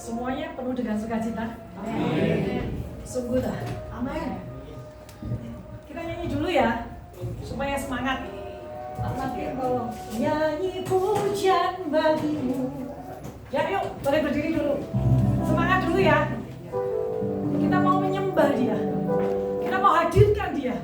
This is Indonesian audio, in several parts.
Semuanya penuh dengan sukacita. Amin. Sungguh dah. Amin. Kita nyanyi dulu ya, supaya semangat. Makin tolong. Nyanyi pujian bagimu. Ya yuk, boleh berdiri dulu. Semangat dulu ya. Kita mau menyembah Dia. Kita mau hadirkan Dia.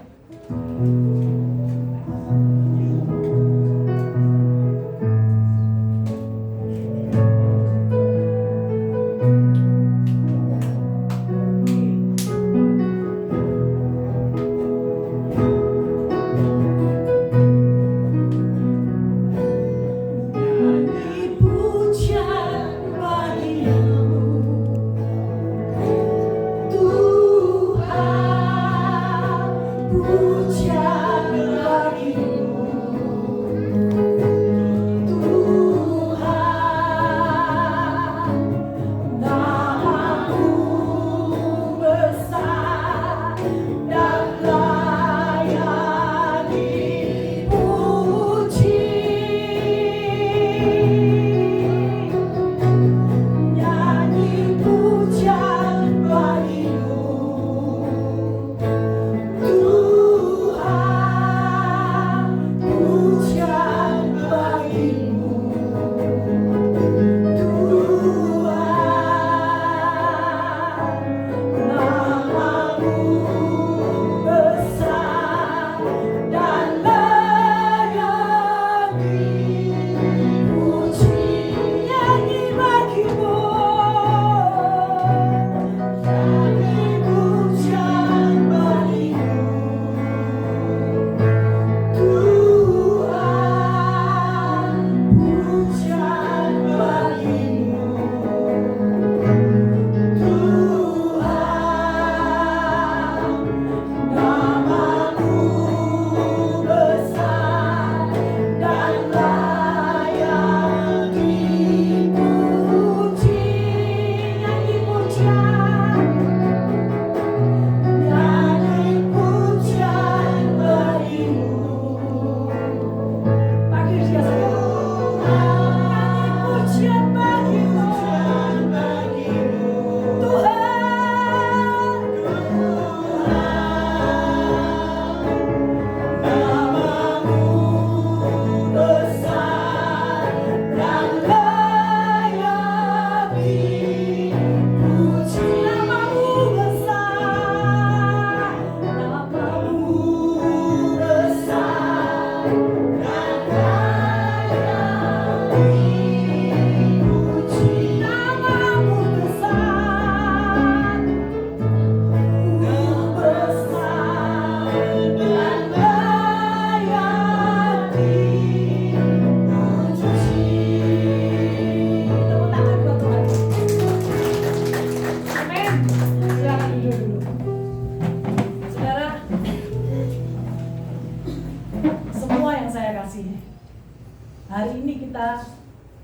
Hari ini kita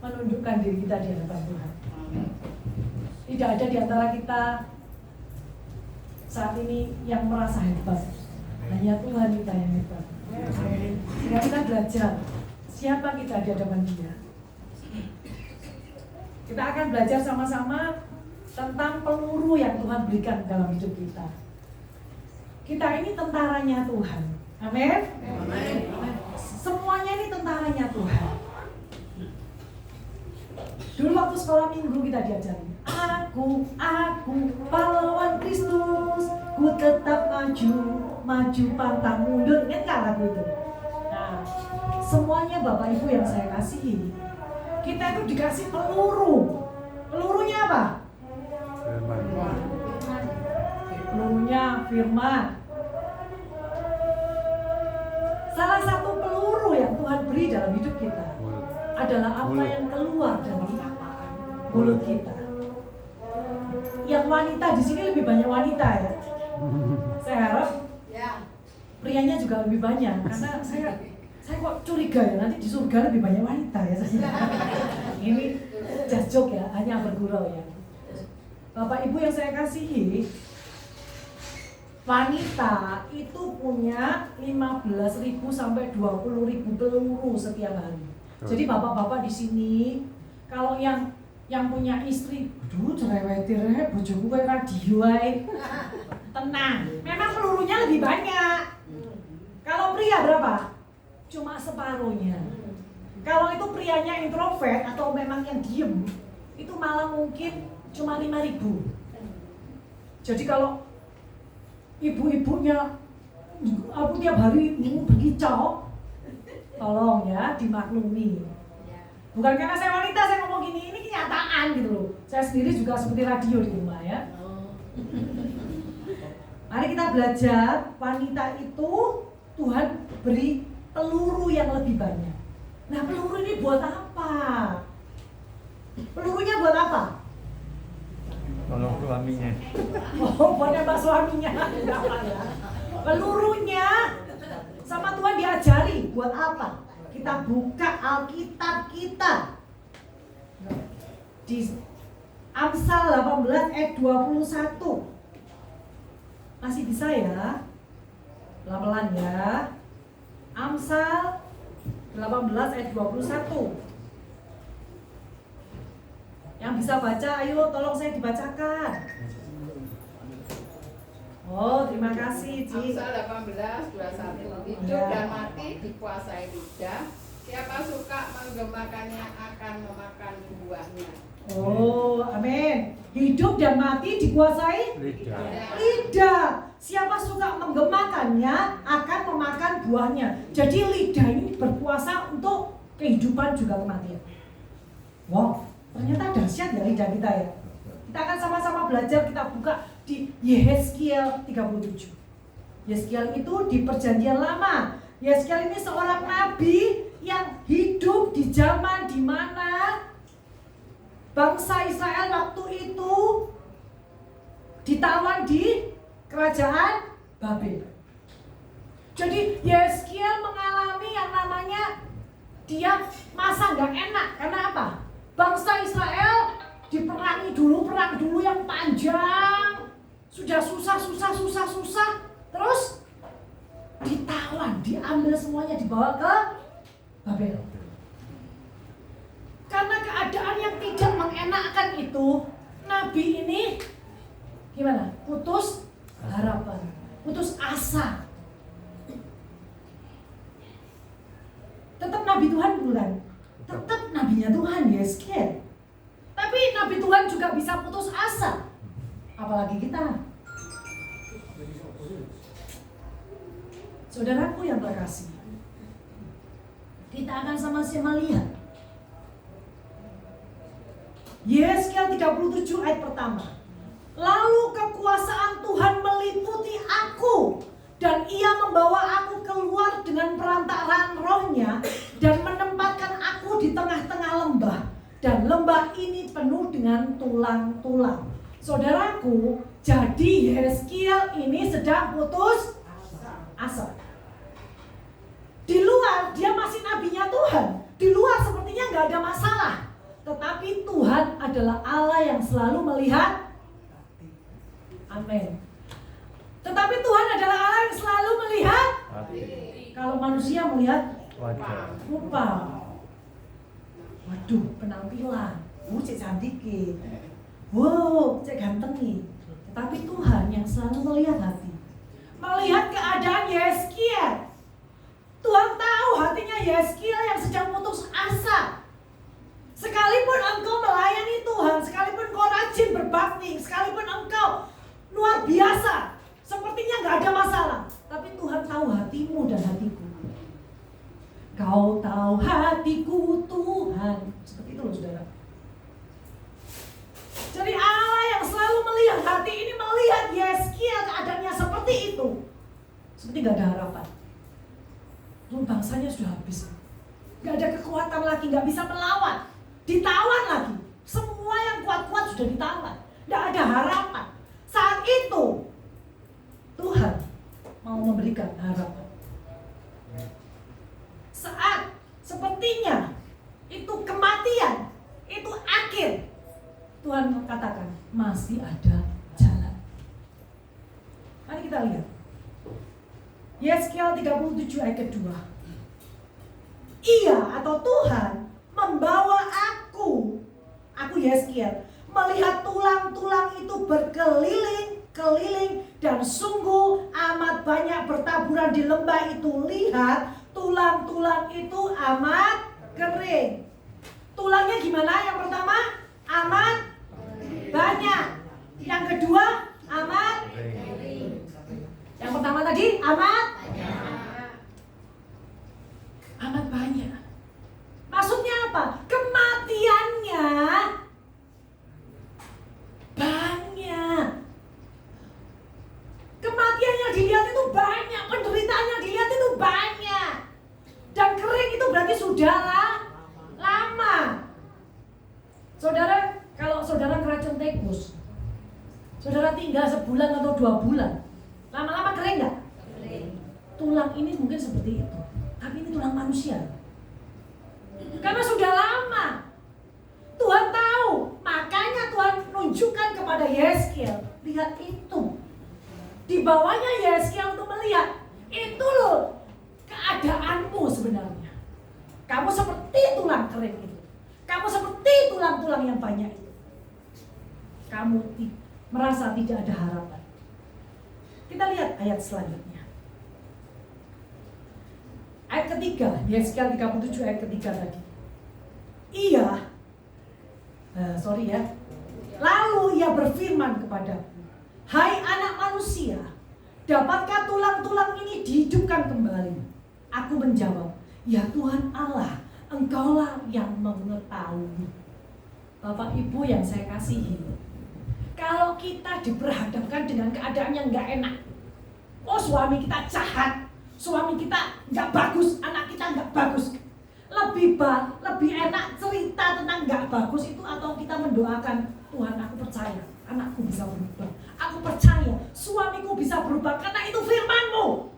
menundukkan diri kita di hadapan Tuhan. Tidak ada di antara kita saat ini yang merasa hebat. Hanya Tuhan kita yang hebat. Sehingga kita belajar siapa kita di hadapan Dia. Kita akan belajar sama-sama tentang peluru yang Tuhan berikan dalam hidup kita. Kita ini tentaranya Tuhan. Amin. Semuanya ini tentaranya Tuhan. Dulu waktu sekolah minggu kita diajarin, aku pahlawan Kristus, ku tetap maju pantang mundur. Ingat gak lagu itu? Nah, semuanya Bapak Ibu yang saya kasihi, kita itu dikasih peluru. Pelurunya apa? Firman. Pelurunya firman. Salah satu peluru yang Tuhan beri dalam hidup kita adalah apa yang keluar dari mulut kita. Yang wanita di sini lebih banyak wanita ya. Saya harap prianya juga lebih banyak karena saya kok curiga ya nanti di surga lebih banyak wanita ya saya. Ini just joke ya, hanya bergurau ya. Bapak Ibu yang saya kasihi, wanita itu punya 15.000 sampai 20.000 peluru setiap hari. Jadi bapak-bapak di sini, kalau yang yang punya istri, aduh cerewet-cerewet, bojoku kayak radio ae. Tenang, memang pelurunya lebih banyak. Kalau pria berapa? Cuma separuhnya. Kalau itu prianya introvert atau memang yang diem, itu malah mungkin cuma 5.000. Jadi kalau ibu-ibunya aku tiap hari berkicau, tolong ya dimaklumi. Bukan karena saya wanita saya ngomong gini, ini kenyataan gitu loh. Saya sendiri juga seperti radio di rumah ya. Mari kita belajar, wanita itu Tuhan beri peluru yang lebih banyak. Nah peluru ini buat apa? Pelurunya buat apa? Tolong suaminya. Oh, buat nembak suaminya. Apa ya? Pelurunya sama Tuhan diajari buat apa? Kita buka Alkitab kita di Amsal 18 ayat 21. Masih bisa ya? Pelan-pelan ya. Amsal 18 ayat 21. Yang bisa baca, ayo tolong saya dibacakan. Oh, terima kasih, Ci. Amsal 18:21. Hidup dan mati dikuasai lidah. Siapa suka menggemakannya akan memakan buahnya. Oh, amin. Hidup dan mati dikuasai lidah. Siapa suka menggemakannya akan memakan buahnya. Jadi lidah ini berkuasa untuk kehidupan juga kematian. Wow, ternyata dahsyat ya lidah kita ya. Kita akan sama-sama belajar, kita buka di Yehezkiel 37. Yehezkiel itu di perjanjian lama. Yehezkiel ini seorang nabi yang hidup di zaman di mana bangsa Israel waktu itu ditawan di kerajaan Babel. Jadi Yehezkiel mengalami yang namanya dia masa nggak enak. Karena apa? Bangsa Israel diperangi dulu, perang dulu yang panjang, sudah susah, terus ditawan, diambil semuanya, dibawa ke Babel. Karena keadaan yang tidak mengenakan itu, nabi ini gimana? Putus harapan, putus asa. Tetap nabi Tuhan bukan? Tetap nabinya Tuhan, Yehezkiel. Tapi nabi Tuhan juga bisa putus asa. Apalagi kita. Saudaraku yang terkasih, kita akan sama-sama lihat Yehezkiel 37 ayat pertama. Lalu kekuasaan Tuhan meliputi aku, dan ia membawa aku keluar dengan perantaraan rohnya dan menempatkan aku di tengah-tengah lembah. Dan lembah ini penuh dengan tulang-tulang. Saudaraku, jadi Yehezkiel ini sedang putus asa. Di luar dia masih nabinya Tuhan. Di luar sepertinya nggak ada masalah. Tetapi Tuhan adalah Allah yang selalu melihat. Amin. Tetapi Tuhan adalah Allah yang selalu melihat. Kalau manusia melihat rupa. Waduh, penampilan. Cek cantik. Wow, cek ganteng nih. Tetapi Tuhan yang selalu melihat hati. Melihat keadaan Yehezkiel. Tuhan tahu hatinya Yehezkiel yang sedang putus asa. Sekalipun engkau melayani Tuhan, sekalipun engkau rajin berbakti, sekalipun engkau luar biasa, sepertinya gak ada masalah. Tapi Tuhan tahu hatimu dan hatiku. Kau tahu hatiku Tuhan. Seperti itu loh saudara. Jadi Allah yang selalu melihat hati ini, melihat Yehezkiel keadaannya seperti itu. Seperti gak ada harapan. Lalu bangsanya sudah habis. Gak ada kekuatan lagi, gak bisa melawan. Ditawan lagi. Semua yang kuat-kuat sudah ditawan. Gak ada harapan. Saat itu Tuhan mau memberikan harapan. Saat sepertinya itu kematian, itu akhir, Tuhan katakan masih ada jalan. Mari kita lihat Yehezkiel 37 ayat kedua. Ia atau Tuhan membawa aku Yeskiel melihat tulang-tulang itu berkeliling-keliling dan sungguh amat banyak bertaburan di lembah itu. Lihat, tulang-tulang itu amat kering. Tulangnya gimana? Yang pertama, amat banyak. Yang kedua, amat. Yang pertama tadi, amat banyak. Maksudnya apa? Kematiannya banyak. Kematian yang dilihat itu banyak, penderitaan yang dilihat itu banyak. Dan kering itu berarti sudah lama. Saudara, kalau saudara keracun tikus, saudara tinggal sebulan atau 2 bulan, lama-lama kering nggak? Tulang ini mungkin seperti itu, tapi ini tulang manusia. Karena sudah lama. Tuhan tahu, makanya Tuhan menunjukkan kepada Yeskiel, lihat itu. Di bawahnya Yeskiel untuk melihat, itu loh keadaanmu sebenarnya. Kamu seperti tulang kering itu. Kamu seperti tulang-tulang yang banyak itu. Kamu merasa tidak ada harapan. Kita lihat ayat selanjutnya. Ayat ketiga, Yeskiel 37 ayat ketiga tadi. Lalu ia berfirman kepadaku, hai anak manusia, dapatkah tulang-tulang ini dihidupkan kembali? Aku menjawab, ya Tuhan Allah, Engkaulah yang mengetahui. Bapak Ibu yang saya kasihi, kalau kita diperhadapkan dengan keadaan yang gak enak, suami kita jahat, suami kita gak bagus, anak kita gak bagus, lebih enak cerita tentang gak bagus itu atau kita mendoakan, Tuhan aku percaya anakku bisa berubah, aku percaya suamiku bisa berubah karena itu firman-Mu.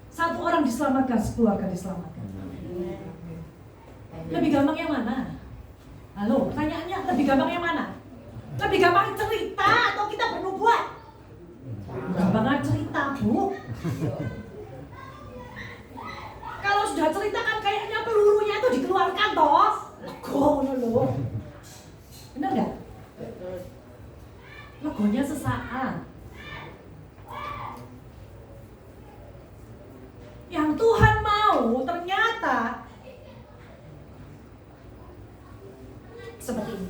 Satu orang diselamatkan, sekeluarga diselamatkan. Lebih gampang yang mana? Halo, pertanyaannya lebih gampang yang mana? Lebih gampang cerita atau kita bernubuat? Gampangan cerita, Bu. Kalau sudah cerita kan kayaknya pelurunya itu dikeluarkan toh. Lego loh. Benar enggak? Legonya sesaat. Yang Tuhan mau ternyata seperti ini.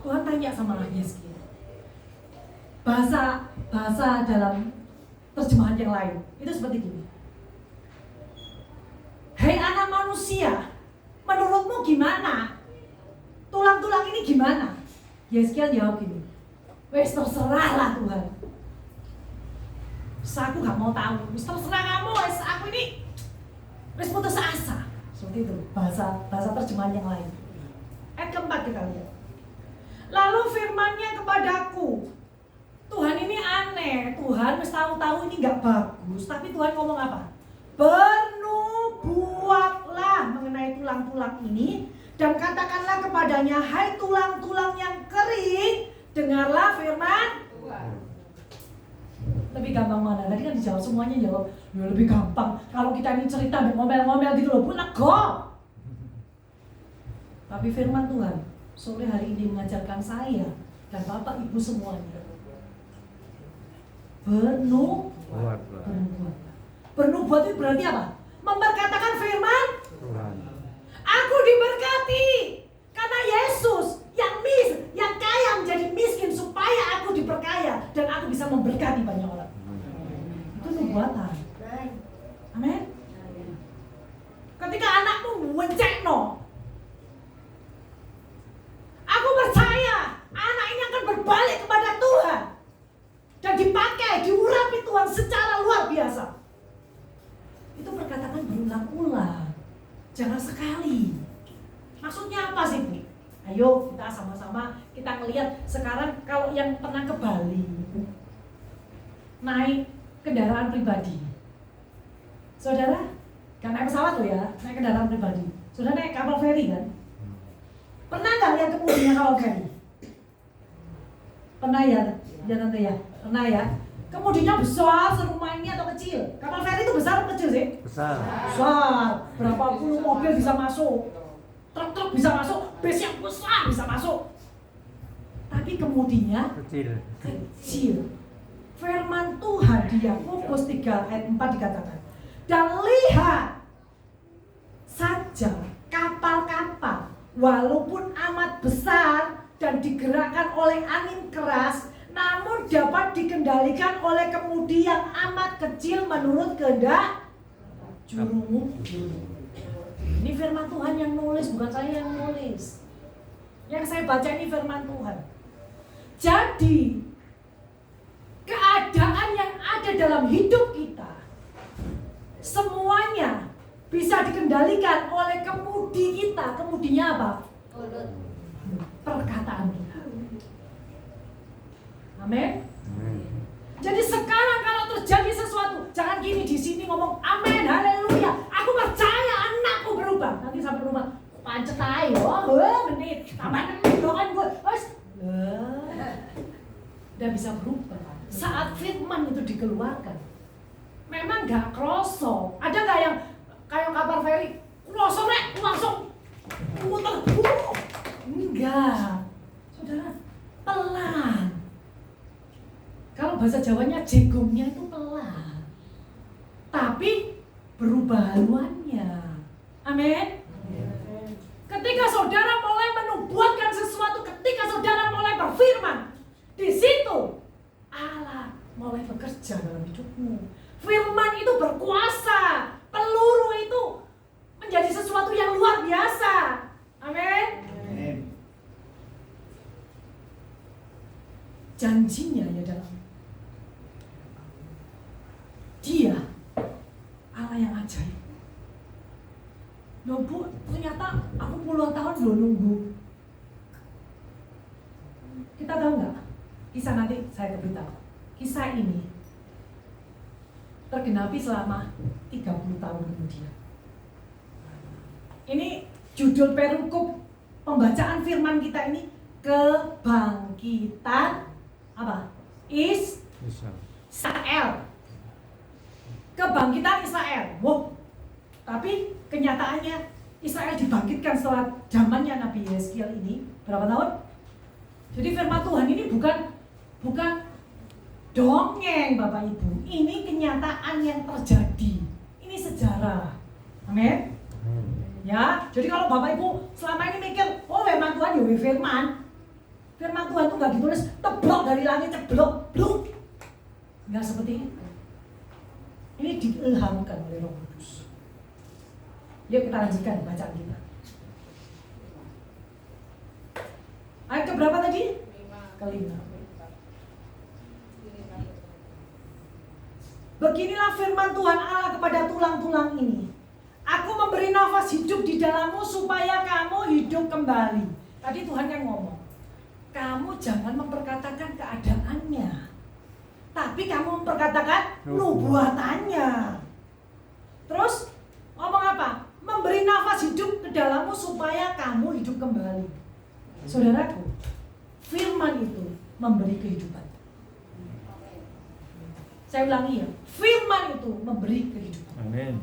Tuhan tanya sama Yeskiel. Bahasa dalam terjemahan yang lain itu seperti ini. Hei anak manusia, menurutmu gimana? Tulang-tulang ini gimana? Yeskiel jawab gini, wes terserahlah Tuhan. Aku gak mau tahu, wes terserah kamu, wes aku ini wes putus asa. Seperti itu bahasa terjemahan yang lain. Ayat keempat kita lihat. Lalu firman-Nya kepadaku, Tuhan ini aneh, Tuhan wes tahu-tahu ini gak bagus, tapi Tuhan ngomong apa? Bernubuatlah mengenai tulang-tulang ini dan katakanlah kepadanya, hai tulang-tulang yang kering, dengarlah firman Tuhan. Lebih gampang mana? Tadi kan dijawab, semuanya jawab, ya lebih gampang kalau kita ini cerita ngomel-ngomel gitu loh, Bu, lego. Tapi firman Tuhan sore hari ini mengajarkan saya dan Bapak Ibu semuanya, bernubuat. Bernubuat itu berarti apa? Memperkatakan firman Tuhan. Aku diberkati karena Yesus yang kaya menjadi miskin supaya aku diperkaya dan aku bisa memberkati banyak orang. Itu nubuatan. Amin. Ketika anakmu mencekno, aku percaya anak ini akan berbalik kepada Tuhan dan dipakai, diurapi Tuhan secara luar biasa. Itu perkataan berulang-ulang, jangan sekali. Maksudnya apa sih, Bu? Ayo kita sama-sama kita ngelihat sekarang kalau yang pernah ke Bali naik kendaraan pribadi. Saudara, kan naik pesawat tuh ya, naik kendaraan pribadi. Saudara naik kapal feri kan? Pernah nggak lihat kemudiannya kapal feri? Pernah ya, Tante ya? Pernah ya? Kemudiannya besar serumah ini atau kecil? Kapal feri itu besar atau kecil sih? Besar. Besar. Berapa puluh mobil bisa masuk, truk-truk bisa masuk, bus yang besar bisa masuk. tapi kemudinya kecil. Firman Tuhan di Yakobus 3 ayat 4 dikatakan, dan lihat saja kapal-kapal walaupun amat besar dan digerakkan oleh angin keras, namun dapat dikendalikan oleh kemudi yang amat kecil menurut kehendak juru. Ini firman Tuhan yang nulis, bukan saya yang nulis. Yang saya baca ini firman Tuhan. Jadi keadaan yang ada dalam hidup kita semuanya bisa dikendalikan oleh kemudi kita. Kemudinya apa? Perkataan kita. Amin. Jadi sekarang kalau terjadi sesuatu, jangan gini di sini ngomong amin, haleluya. Aku percaya anakku berubah. Nanti sampai rumah pancet ayo, menit, tambah menit doain gue. Udah bisa berubah. Saat firman itu dikeluarkan, memang gak kroso. Ada gak yang kayak kabar Ferry, kroso nek, langsung muter. Enggak, saudara, pelan. Kalau bahasa Jawanya jegongnya itu pelan, tapi berubah haluannya. Amin. Ketika saudara mulai menubuatkan sesuatu, ketika saudara mulai berfirman, di situ Allah mulai bekerja dalam hidupmu. Firman itu berkuasa, peluru itu menjadi sesuatu yang luar biasa. Amin. Janjinya ya dalam Dia Allah yang ajaib. Loh Bu, ternyata aku puluhan tahun belum nunggu. Kita tahu nggak? Kisah nanti saya beritahu. Kisah ini tergenapi selama 30 tahun kemudian. Ini judul perikop pembacaan firman kita ini, kebangkitan apa? Israel. Kebangkitan Israel. Wow. Tapi kenyataannya Israel dibangkitkan setelah zamannya Nabi Yeskiel ini berapa tahun? Jadi firman Tuhan ini bukan dongeng Bapak Ibu. Ini kenyataan yang terjadi. Ini sejarah. Amin. Ya, jadi kalau Bapak Ibu selama ini mikir, oh firman Tuhan ya firman. Firman Tuhan itu nggak ditulis teblok dari langit ceblok, bluk. Nggak seperti itu. Ini diilhamkan oleh Roh Kudus. Yuk kita lanjutkan bacaan kita. Ayat keberapa tadi? Kelima. Beginilah firman Tuhan Allah kepada tulang-tulang ini. Aku memberi nafas hidup di dalammu supaya kamu hidup kembali. Tadi Tuhan yang ngomong, kamu jangan memperkatakan keadaannya, tapi kamu memperkatakan nubuatannya. Terus ngomong apa? Memberi nafas hidup ke dalammu supaya kamu hidup kembali. Saudaraku, firman itu memberi kehidupan. Saya ulangi ya, firman itu memberi kehidupan. Amin.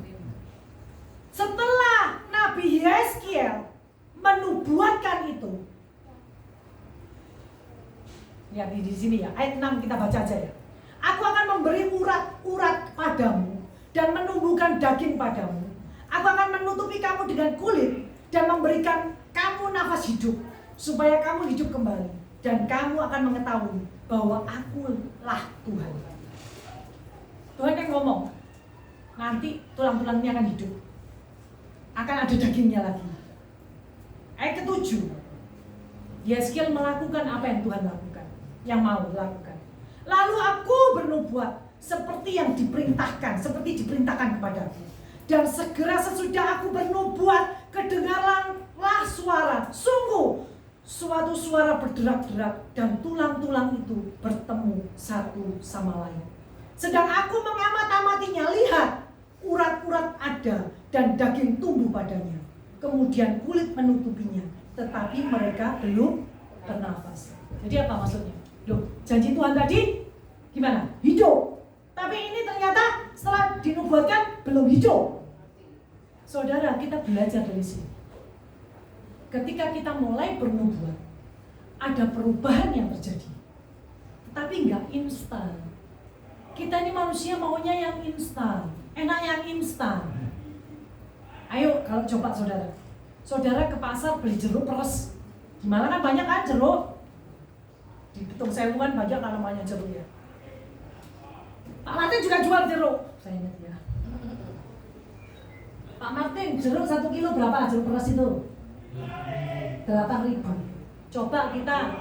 Setelah Nabi Yeskiel menubuatkan itu, ya di sini ya, ayat 6 kita baca aja ya. Aku akan memberi urat-urat padamu dan menumbuhkan daging padamu. Aku akan menutupi kamu dengan kulit dan memberikan kamu nafas hidup supaya kamu hidup kembali dan kamu akan mengetahui bahwa akulah Tuhan. Tuhan yang ngomong, nanti tulang-tulangnya akan hidup, akan ada dagingnya lagi. Ayat ke-7, Yeskiel melakukan apa yang Tuhan lakukan, yang mau lakukan. Lalu aku bernubuat seperti yang diperintahkan, seperti diperintahkan kepadaku. Dan segera sesudah aku bernubuat, kedengaranlah suara, sungguh suatu suara berderak-derak, dan tulang-tulang itu bertemu satu sama lain. Sedang aku mengamat-amatinya, lihat, urat-urat ada dan daging tumbuh padanya. Kemudian kulit menutupinya, tetapi mereka belum bernafas. Jadi apa maksudnya? Loh, janji Tuhan tadi gimana? Hidup. Tapi ini ternyata setelah dinubuatkan belum hidup. Saudara, kita belajar dari sini. Ketika kita mulai bernubuat, ada perubahan yang terjadi. Tapi nggak instan. Kita ini manusia maunya yang instan, enak yang instan. Ayo kalau coba saudara ke pasar beli jeruk peres. Gimana kan banyak kan jeruk? Di Petung Sewu kan banyak kan namanya jeruk ya. Pak Martin juga jual jeruk. Saya ingat ya. Pak Martin, jeruk 1 kilo berapa jeruk peres itu? 8.000. Coba kita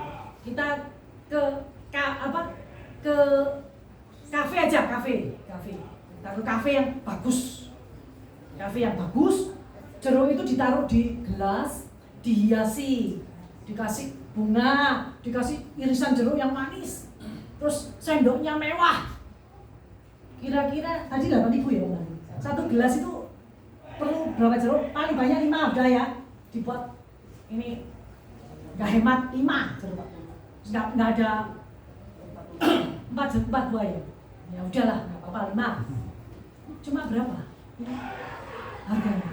ke ke kafe aja, kafe. Kita ke kafe yang bagus. Jeruk itu ditaruh di gelas, dihiasi, dikasih bunga, dikasih irisan jeruk yang manis. Terus sendoknya mewah. Kira-kira tadi 8.000 ya, Bang. Satu gelas itu perlu berapa jeruk? Paling banyak 5 udah ya. Dibuat ini nggak hemat 5 jeruk. Nggak ada 4 buah ya. Ya udahlah, nggak apa-apa 5. Cuma berapa? Harganya.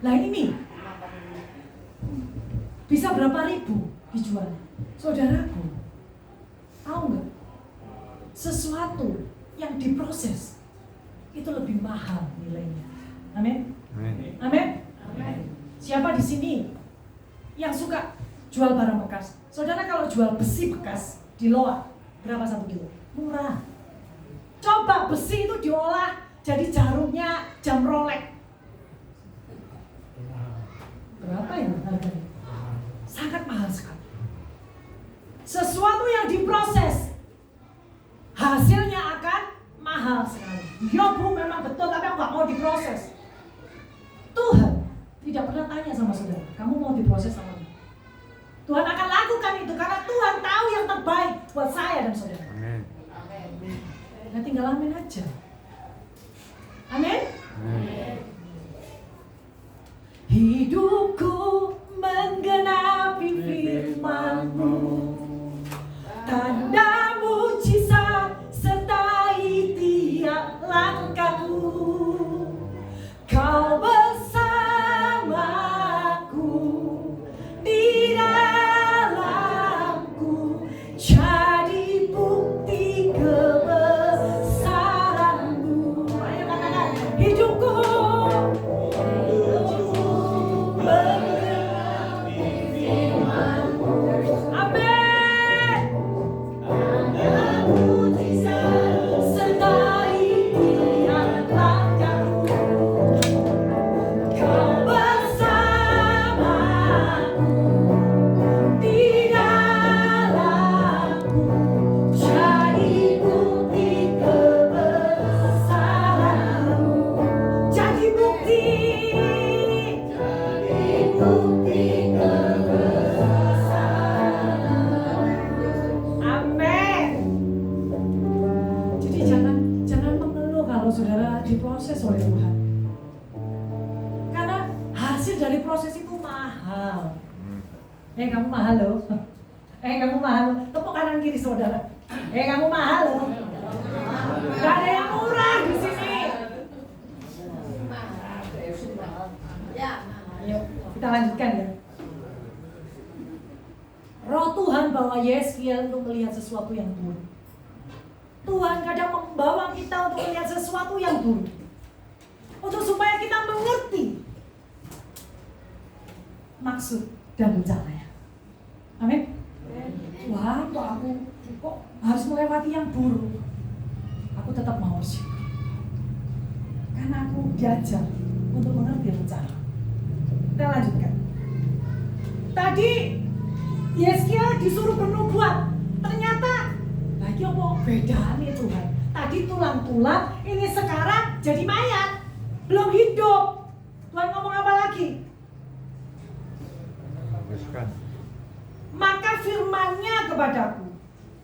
Lah ini bisa berapa ribu dijual? Saudaraku, tahu nggak? Sesuatu yang diproses itu lebih mahal nilainya. Amin. Amin. Siapa di sini yang suka jual barang bekas? Saudara kalau jual besi bekas di Loa berapa 1 kilo? Murah. Coba besi itu diolah jadi jarumnya jam Rolex. Berapa ya harganya? Sangat mahal sekali. Sesuatu yang diproses hasilnya akan mahal sekali. Ya Bu, memang betul, tapi aku gak mau diproses. Tuhan tidak pernah tanya sama saudara, kamu mau diproses sama dia? Tuhan akan lakukan itu karena Tuhan tahu yang terbaik buat saya dan saudara. Amin. Nah, tinggal amin aja. Amin. Hidupku menggenapi firman-Mu, tanda mujizat sertai tiap langkahku. Kau bersamaku di dalamku, jadi bukti kebesaran-Mu. Ayo katakan, hidupku menggenapi firman-Mu. Amin. Tanda mujizat sertai tiap langkahku. Kau bersamaku di dalamku, jadi bukti kebesaran-Mu. Jadi bukti kebesaran-Mu. Amin. Jadi jangan mengeluh kalau saudara diproses oleh Tuhan. Karena hasil dari proses itu mahal. Kamu mahal loh. Kamu mahal. Tepuk kanan kiri saudara. Kamu mahal loh. Gak ada yang murah di sini. Yuk, kita lanjutkan ya. Roh Tuhan bawa Yeskiel untuk melihat sesuatu yang buruk. Tuhan kadang membawa kita untuk melihat sesuatu yang buruk, untuk supaya kita mengerti maksud dan rencananya. Amin. Wah, aku kok harus melewati yang buruk. Aku tetap mau bersyukur karena aku diajar untuk mengerti rencana. Kita lanjutkan. Tadi Yeskiel disuruh bernubuat. Ternyata lagi apa beda nih Tuhan. Tadi tulang-tulang, ini sekarang jadi mayat, belum hidup. Tuhan ngomong apa lagi? Maka firman-Nya kepadaku,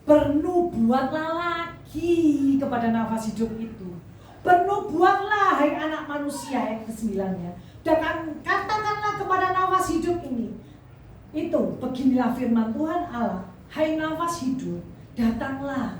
bernubuatlah lagi kepada nafas hidup itu. Bernubuatlah hai anak manusia, ayat ke-9-nya. Dan katakanlah kepada nafas hidup ini. Itu, beginilah firman Tuhan Allah, hai nafas hidup, datanglah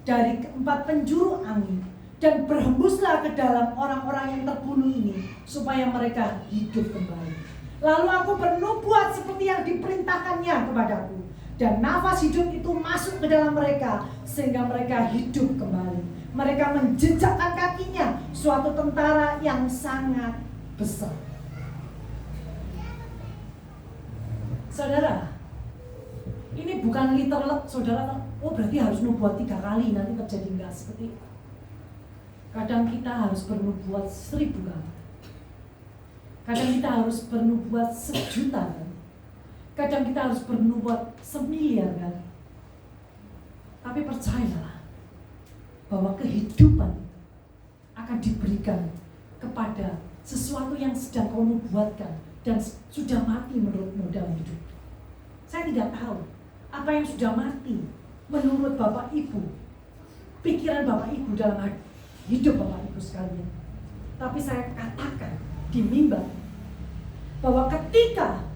dari keempat penjuru angin dan berhembuslah ke dalam orang-orang yang terbunuh ini supaya mereka hidup kembali. Lalu aku bernubuat seperti yang diperintahkannya kepadaku Dan nafas hidup itu masuk ke dalam mereka sehingga mereka hidup kembali. Mereka menjejakkan kakinya, suatu tentara yang sangat besar. Saudara, ini bukan literal, saudara, oh berarti harus nubuat 3 kali nanti terjadi, enggak seperti itu. Kadang kita harus bernubuat 1000 kali. Kadang kita harus bernubuat 1.000.000 kali. Kadang kita harus bernubuat 1.000.000 kali. Tapi percayalah bahwa kehidupan akan diberikan kepada sesuatu yang sedang kau nubuatkan dan sudah mati menurutmu dalam hidup. Saya tidak tahu apa yang sudah mati menurut Bapak Ibu, pikiran Bapak Ibu dalam hidup Bapak Ibu sekalian. Tapi saya katakan di mimbar bahwa ketika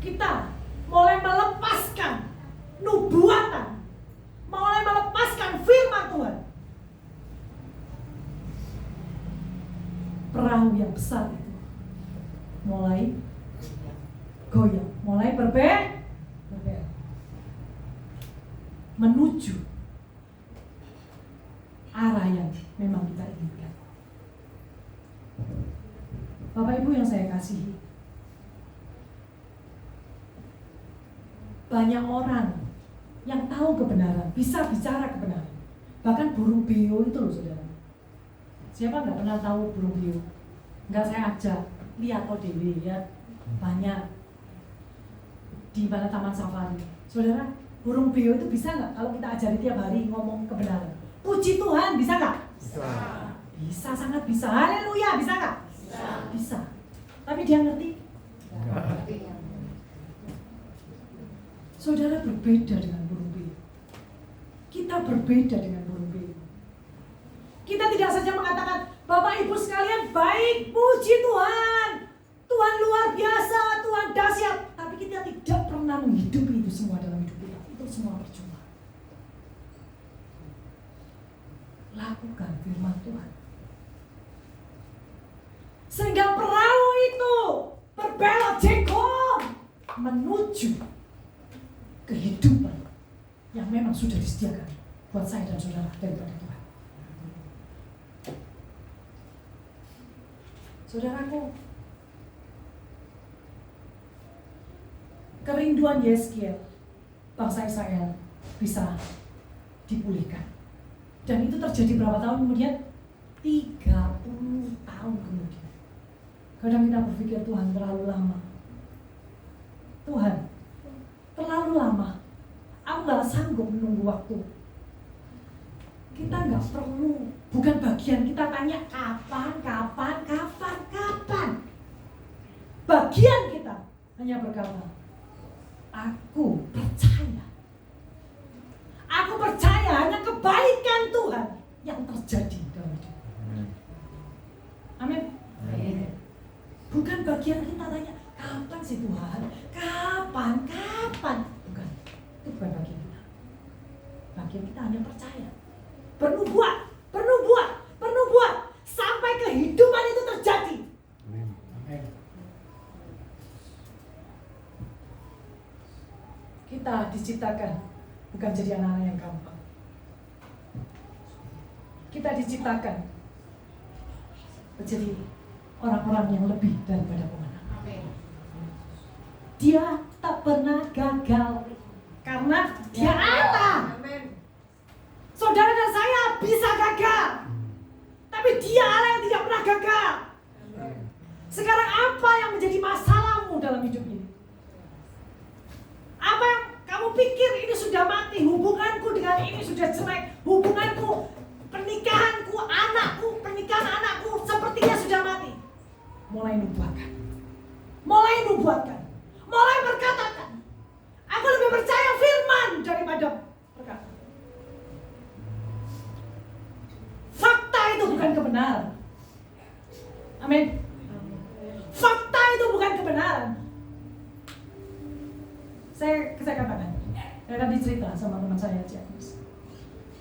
kita mulai melepaskan nubuatan, mulai melepaskan firman Tuhan, perahu yang besar itu mulai goyang, mulai berbelok menuju arah yang memang kita inginkan. Bapak Ibu yang saya kasihi, banyak orang yang tahu kebenaran, bisa bicara kebenaran. Bahkan burung beo itu loh saudara. Siapa nggak pernah tahu burung beo? Nggak, saya ajak lihat ODW ya, banyak di mana Taman Safari. Saudara, burung beo itu bisa nggak kalau kita ajari tiap hari ngomong kebenaran? Puji Tuhan, bisa nggak? Bisa. Bisa, sangat bisa. Haleluya, bisa nggak? Bisa. Tapi dia ngerti? Saudara, berbeda dengan burung beo. Kita berbeda dengan burung beo. Kita tidak saja mengatakan, Bapak Ibu sekalian baik, puji Tuhan, Tuhan luar biasa, Tuhan dahsyat. Tapi kita tidak pernah menghidupi itu semua dalam hidup kita. Itu semua percuma. Lakukan firman Tuhan, sehingga perahu itu berbelok jengkol menuju kehidupan yang memang sudah disediakan buat saya dan saudara daripada Tuhan. Saudaraku, kerinduan Yeskiel, bangsa Israel bisa dipulihkan. Dan itu terjadi berapa tahun kemudian? 30 tahun kemudian. Kadang kita berpikir Tuhan terlalu lama. Tuhan terlalu lama. Aku gak sanggup menunggu waktu. Kita gak perlu, bukan bagian kita tanya kapan. Bagian kita hanya berkata, aku percaya. Aku percaya hanya kebaikan Tuhan yang terjadi dalam hidup. Amin. Bukan bagian kita tanya, kapan sih Tuhan? Kapan? Bukan. Itu bukan bagian kita. Bagian kita hanya percaya. Bernubuat. Sampai kehidupan itu terjadi. Amin. Kita diciptakan bukan jadi anak-anak yang gampang. Kita diciptakan menjadi orang-orang yang lebih daripada pemenang. Dia tak pernah gagal karena dia Allah. Saudara dan saya bisa gagal, tapi dia Allah yang tidak pernah gagal. Sekarang apa yang menjadi masalahmu dalam hidup ini? Apa yang kamu pikir ini sudah mati? Hubunganku dengan ini sudah jelek. Hubunganku, pernikahanku, pernikahan anakku sepertinya sudah mati. Mulai nubuatkan. Mulai berkatakan. Aku lebih percaya firman daripada perkataan. Fakta itu bukan kebenaran. Amin. Fakta itu bukan kebenaran. Saya katakan, saya akan dicerita sama teman saya, Ciakus.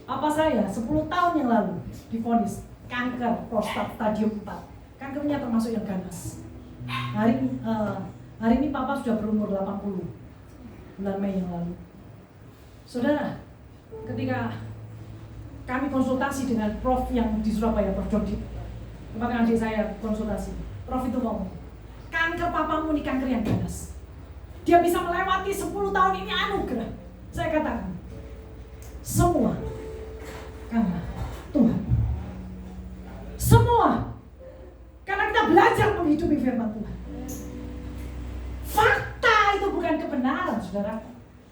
Apa saya 10 tahun yang lalu divonis kanker prostat stadium 4. Kankernya termasuk yang ganas. Hari ini papa sudah berumur 80 bulan Mei yang lalu. Saudara, ketika kami konsultasi dengan Prof yang di Surabaya, Prof Dodi, kemarin adik saya konsultasi, Prof itu ngomong, kanker papamu ini kanker yang ganas. Dia bisa melewati 10 tahun ini anugerah. Saya katakan, semua karena Tuhan. Semua karena kita belajar menghidupi firman Tuhan. Fakta itu bukan kebenaran, saudara.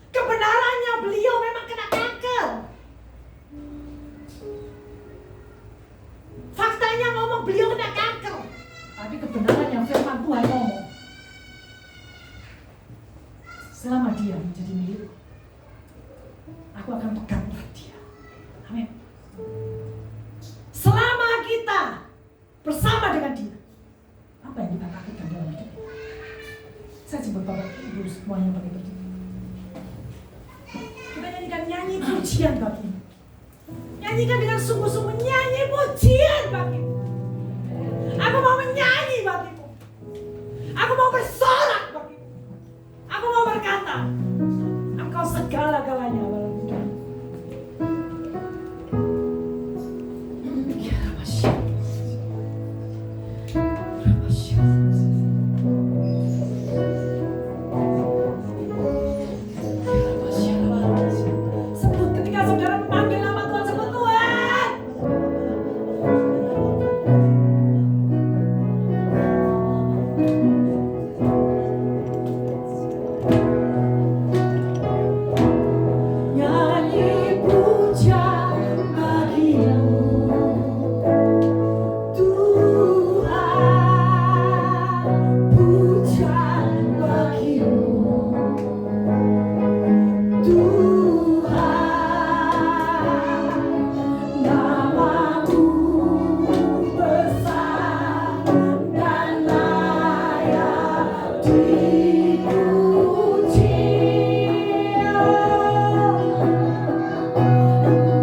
Kebenarannya beliau memang kena kanker. Faktanya ngomong beliau kena kanker. Tapi kebenarannya firman Tuhan ngomong, selama dia menjadi milik, aku akan pegang erat dia. Amin. Selama kita bersama dengan dia, apa yang kita takutkan dalam hidup? Saya sebut Bapak Ibu semuanya pakai berdiri. Kita nyanyikan nyanyi pujian bagimu. Nyanyikan dengan sungguh-sungguh, nyanyi pujian bagimu. Aku mau menyanyi bagimu. Aku mau bersorak bagimu. Aku mau berkata, Engkau segala-galanya dalam hidup. Sebut ketika saudara memanggil nama Tuhan, sebut Tuhan. Nyanyi pujian bagimu, Tuhan. Pujian bagimu, Tuhan. Namamu besar dan layak dipuji.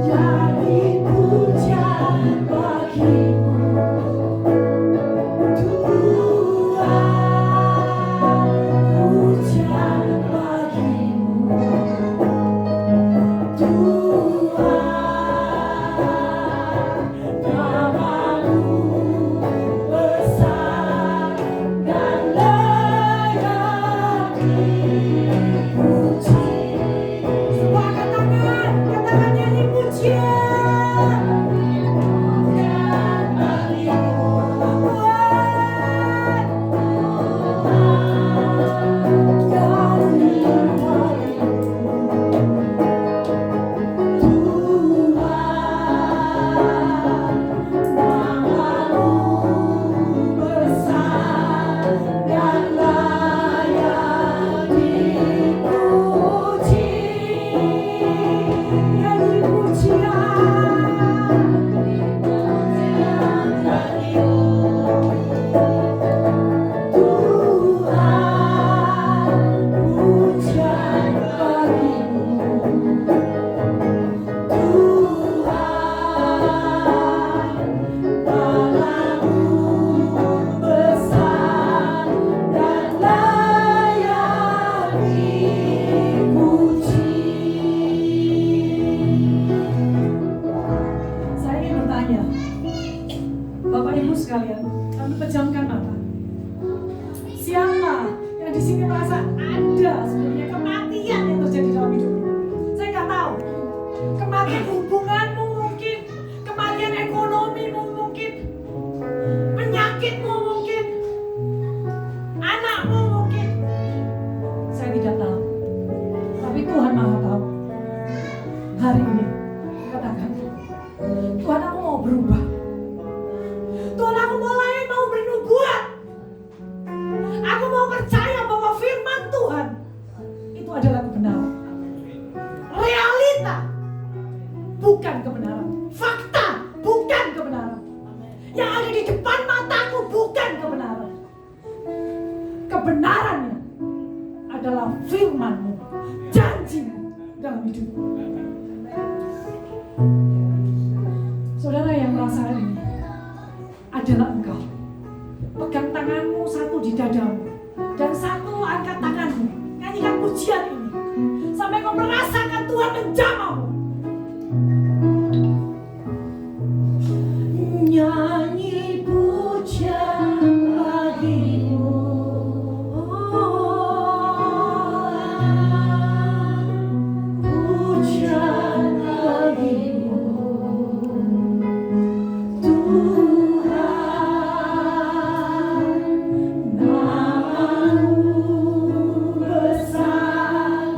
Nyanyi pujian bagimu, Tuhan. Pujian bagimu, Tuhan. Namamu besar dan layak dipuji. Semua katakan nyanyi pujian. Pujian bagimu, Tuhan. Nyanyi bagimu, Tuhan. Namamu besar dan layak dipuji. Nyanyi pujian. Pujian bagimu, Tuhan. Pujian bagimu, Tuhan. Namamu besar dan layak dipuji. Saya ingin bertanya, Bapak Ibu sekalian, kami pejamkan mata. Siapa yang di sini merasa ada sebenarnya kematian yang terjadi dalam hidupmu? Saya nggak tahu. Kematian hubunganmu mungkin, kematian ekonomimu mungkin, penyakitmu mungkin, anakmu mungkin. Saya tidak tahu. Tapi Tuhan Maha tahu. Hari ini katakan, Tuhan, aku mau berubah. Tuhan, aku mulai mau bernubuat. Aku mau percaya bahwa firman Tuhan itu adalah kebenaran. Realita bukan kebenaran. Fakta bukan kebenaran. Yang ada di depan mataku bukan kebenaran. Kebenarannya adalah firman-Mu, janji-Mu dalam hidupku. Saudara yang merasa ini adalah engkau. Pegang tanganmu satu di dadamu dan satu angkat tanganmu. Nyanyikan pujian ini sampai kau merasakan Tuhan Tuhan menjamah. Nyanyi pujian bagimu, pujian bagimu Tuhan, namamu besar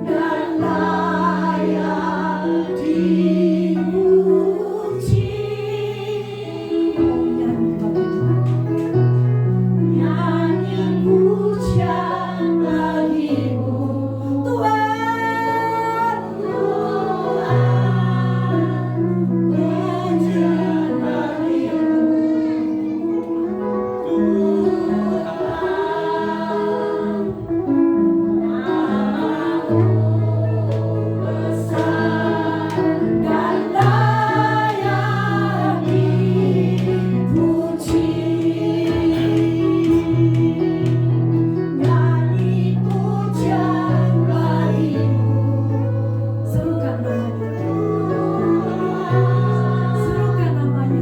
dan layak dipuji. Nyanyi pujian bagimu Tuhan, pujian bagimu besar dan layak dipuji. Nyanyi pujian bagimu, serukan namanya, serukan namanya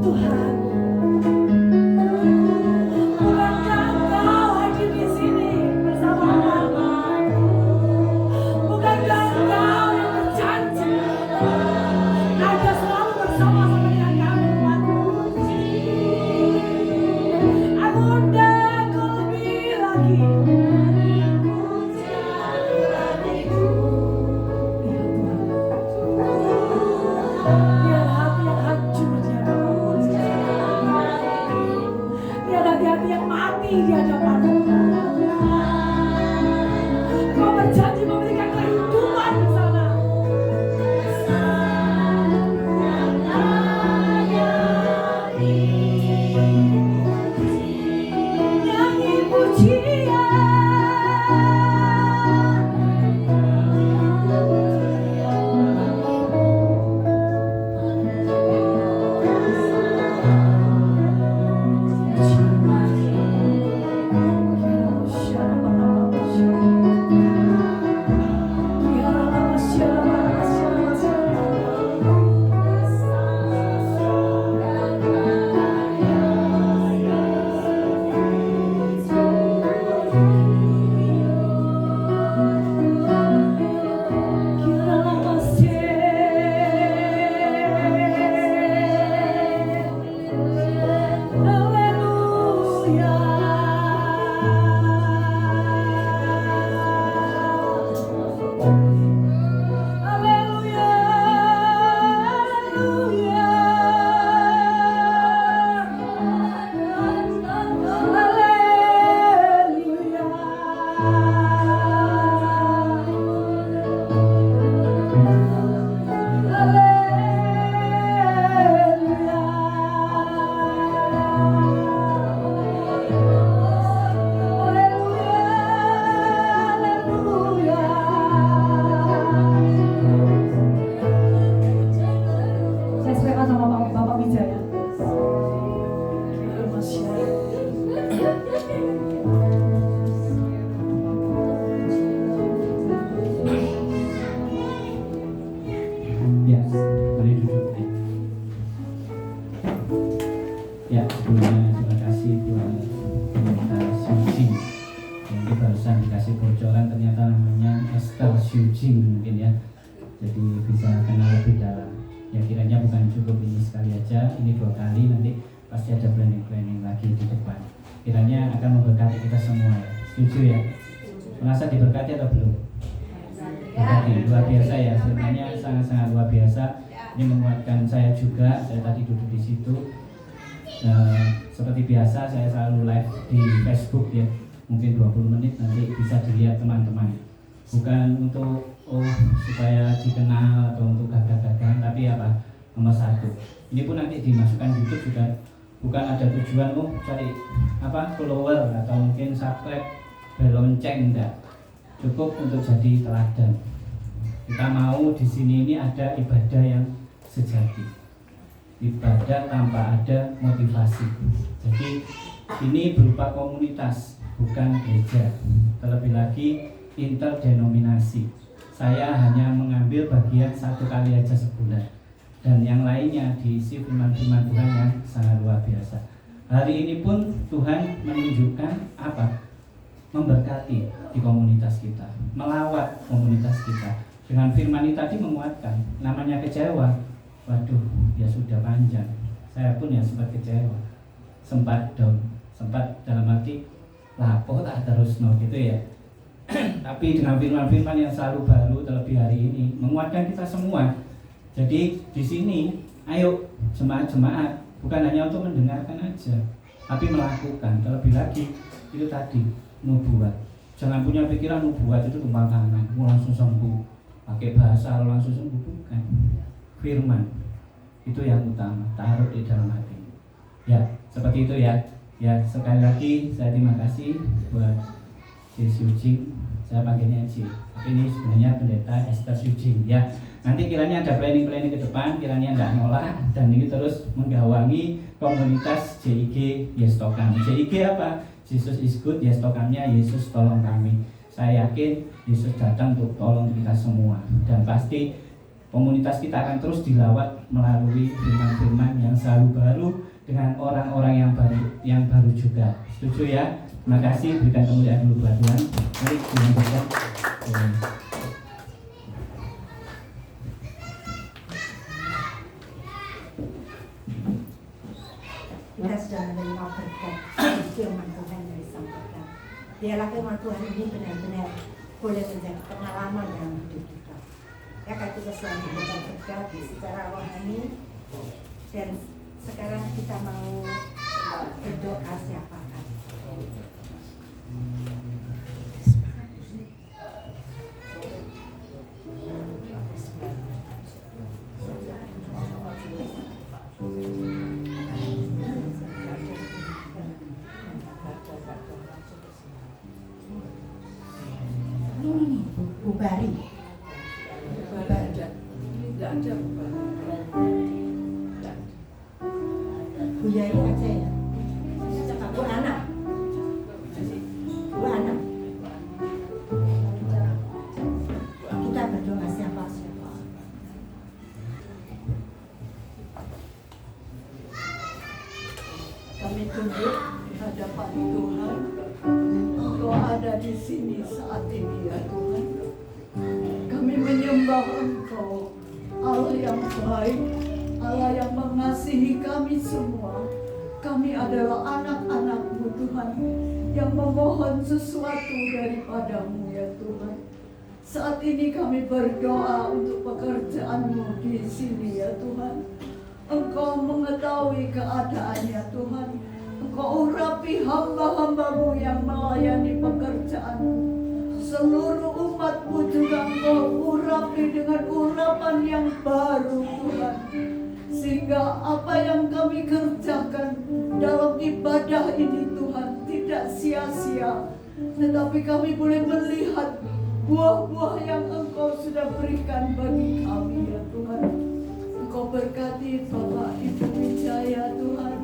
Tuhan. Bukankah Engkau hadir di sini bersama kami? Bukankah Engkau yang berjanji akan selalu bersama-sama dengan kami, Tuhan? Aku undang Kau lebih lagi. Biar hati yang hancur di hadapan-Mu, biar hati-hati yang mati di hadapan-Mu. Kau berjanji memberikan kehidupan di sana. Nyanyi pujian. Ya, sebelumnya terima kasih buat Pendeta Syujing. Jadi barusan dikasih bocoran ternyata namanya Esther Syujing mungkin ya. Jadi bisa kenal lebih dalam. Ya kiranya bukan cukup ini sekali aja, ini 2 kali, nanti pasti ada planning lagi di depan. Kiranya akan memberkati kita semua ya. Setuju ya? Merasa diberkati atau belum? Berkati, luar biasa ya. Sebenarnya sangat-sangat luar biasa. Ini menguatkan saya juga. Saya tadi duduk di situ. Seperti biasa saya selalu live di Facebook ya, mungkin 20 menit nanti bisa dilihat teman-teman. Bukan untuk supaya dikenal atau untuk gagah-gagahan, tapi apa, nomor 1 ini pun nanti dimasukkan YouTube juga, bukan ada tujuan cari apa follower atau mungkin subscribe, bel lonceng, enggak. Cukup untuk jadi teladan. Kita mau di sini ini ada ibadah yang sejati, ibadah tanpa ada motivasi. Jadi ini berupa komunitas, bukan gereja. Terlebih lagi interdenominasi. Saya hanya mengambil bagian 1 kali aja sebulan, dan yang lainnya diisi firman-firman Tuhan yang sangat luar biasa. Hari ini pun Tuhan menunjukkan apa? Memberkati di komunitas kita, melawat komunitas kita. Dengan firman ini tadi menguatkan. Namanya kecewa, waduh ya sudah panjang. Saya pun ya sempat kecewa, sempat down, sempat dalam arti lapo tak terus no gitu ya. Tapi dengan firman-firman yang selalu baru terlebih hari ini menguatkan kita semua. Jadi di sini ayo jemaat-jemaat bukan hanya untuk mendengarkan aja, tapi melakukan. Terlebih lagi itu tadi nubuat. Jangan punya pikiran nubuat itu tumpang tangan, langsung sembuh, pakai bahasa langsung sembuh, bukan. Firman itu yang utama, taruh di dalam hati. Ya seperti itu ya. Ya sekali lagi saya terima kasih buat si Syujing. Saya panggilnya Ci, tapi ini sebenarnya pendeta Esther Syujing ya. Nanti kiranya ada planning-planning ke depan, kiranya tidak nolak, dan ini terus menggawangi komunitas JIG Yes Tokam. JIG apa? Jesus is good, Yes Tokamnya Yesus tolong kami. Saya yakin Yesus datang untuk tolong kita semua, dan pasti komunitas kita akan terus dilawat melalui firman-firman yang selalu baru dengan orang-orang yang baru juga. Setuju ya? Terima kasih, berikan kemuliaan dulu buat Tuhan. Mari dilanjutkan. Kita sudah menerima berkat firman Tuhan yang disampaikan. Biarlah firman Tuhan ini benar-benar boleh menjadi pengalaman dalam hidup kita. Ya, kita selalu diberikan berkat secara rohani. Dan sekarang kita mau berdoa siapakah? Bu Bari. Bu Yai aja ya. Bu Ana. Bu Ana. Kita berdoa siapa? Kami tunduk di hadapan Tuhan. Engkau ada di sini saat ini ya Tuhan. Kami menyembah Engkau, Allah yang baik, Allah yang mengasihi kami semua. Kami adalah anak-anak-Mu Tuhan, yang memohon sesuatu daripadamu ya Tuhan. Saat ini kami berdoa untuk pekerjaan-Mu di sini ya Tuhan. Engkau mengetahui keadaannya Tuhan. Engkau urapi hamba-hamba-Mu yang melayani pekerjaan-Mu. Seluruh umat-Mu juga Engkau urapi dengan urapan yang baru Tuhan. Sehingga apa yang kami kerjakan dalam ibadah ini Tuhan tidak sia-sia. Tetapi kami boleh melihat buah-buah yang Engkau sudah berikan bagi kami ya Tuhan. Engkau berkati Bapak Ibu Wijaya Tuhan.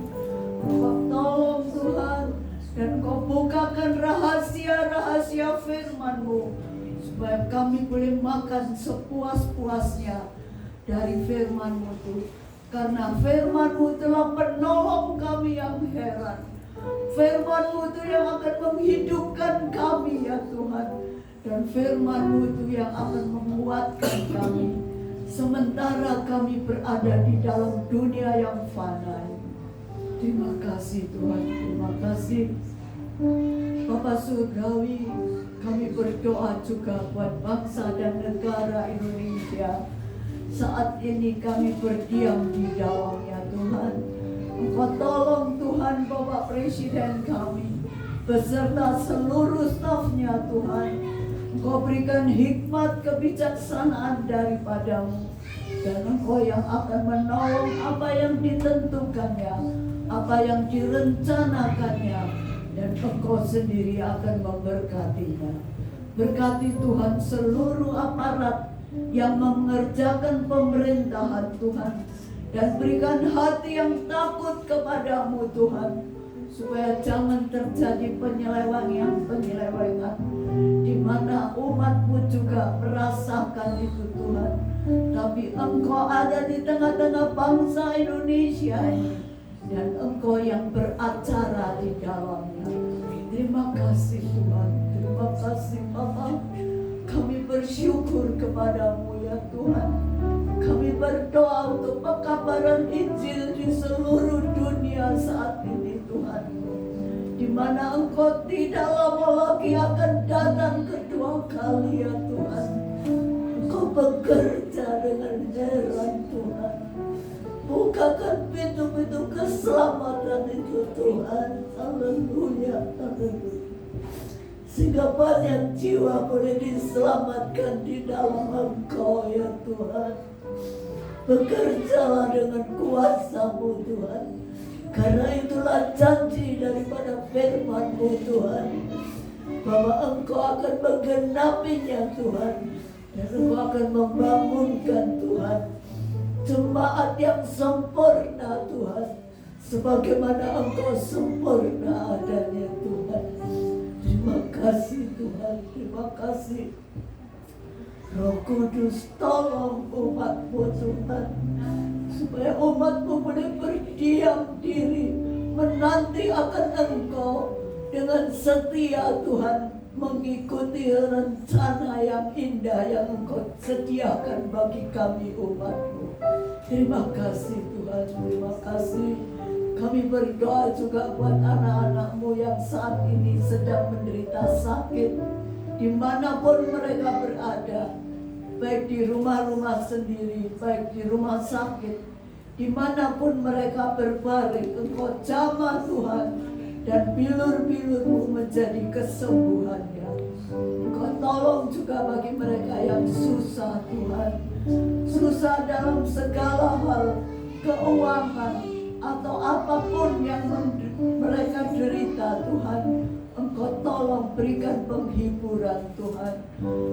Engkau tolong Tuhan. Dan Engkau bukakan rahasia-rahasia firman-Mu, supaya kami boleh makan sepuas-puasnya dari firman-Mu Tuhan. Karena firman-Mu telah menolong kami yang heran. Firman-Mu itu yang akan menghidupkan kami ya Tuhan. Dan firman-Mu itu yang akan menguatkan kami sementara kami berada di dalam dunia yang fana. Terima kasih Tuhan, terima kasih Bapak Surgawi. Kami berdoa juga buat bangsa dan negara Indonesia. Saat ini kami berdiam di dalamnya Tuhan. Engkau tolong Tuhan Bapak Presiden kami beserta seluruh stafnya Tuhan. Engkau berikan hikmat kebijaksanaan daripadamu. Dan Engkau yang akan menolong apa yang ditentukannya, apa yang direncanakannya, dan Engkau sendiri akan memberkatinya. Berkati Tuhan seluruh aparat yang mengerjakan pemerintahan Tuhan, dan berikan hati yang takut kepadamu Tuhan, supaya jangan terjadi penyelewengan di mana umatmu juga merasakan itu Tuhan. Tapi Engkau ada di tengah-tengah bangsa Indonesia ini, dan Engkau yang beracara di dalamnya. Terima kasih Tuhan, terima kasih Bapa. Kami bersyukur kepadamu ya Tuhan. Kami berdoa untuk pekabaran Injil di seluruh dunia saat ini Tuhan, di mana Engkau tidak lama lagi akan datang kedua kali ya Tuhan. Engkau bekerja dengan heran Tuhan. Bukakan pintu-pintu keselamatan itu Tuhan. Haleluya, haleluya. Sehingga banyak jiwa boleh diselamatkan di dalam Engkau ya Tuhan. Bekerjalah dengan kuasa-Mu Tuhan. Karena itulah janji daripada firman-Mu Tuhan, bahwa Engkau akan menggenapinya Tuhan. Dan Engkau akan membangunkan Tuhan jemaat yang sempurna Tuhan, sebagaimana Engkau sempurna adanya Tuhan. Terima kasih Tuhan, terima kasih. Roh Kudus, tolong umat-Mu Tuhan, supaya umat-Mu boleh berdiam diri menanti akan Engkau dengan setia Tuhan, mengikuti rencana yang indah yang Engkau sediakan bagi kami umat-Mu. Terima kasih Tuhan, terima kasih. Kami berdoa juga buat anak-anak-Mu yang saat ini sedang menderita sakit, dimanapun mereka berada, baik di rumah-rumah sendiri, baik di rumah sakit, dimanapun mereka berbaring. Engkau jamah Tuhan, dan bilur-bilur-Mu menjadi kesembuhannya. Engkau tolong juga bagi mereka yang susah Tuhan, susah dalam segala hal, keuangan atau apapun yang mereka derita Tuhan. Engkau tolong berikan penghiburan Tuhan.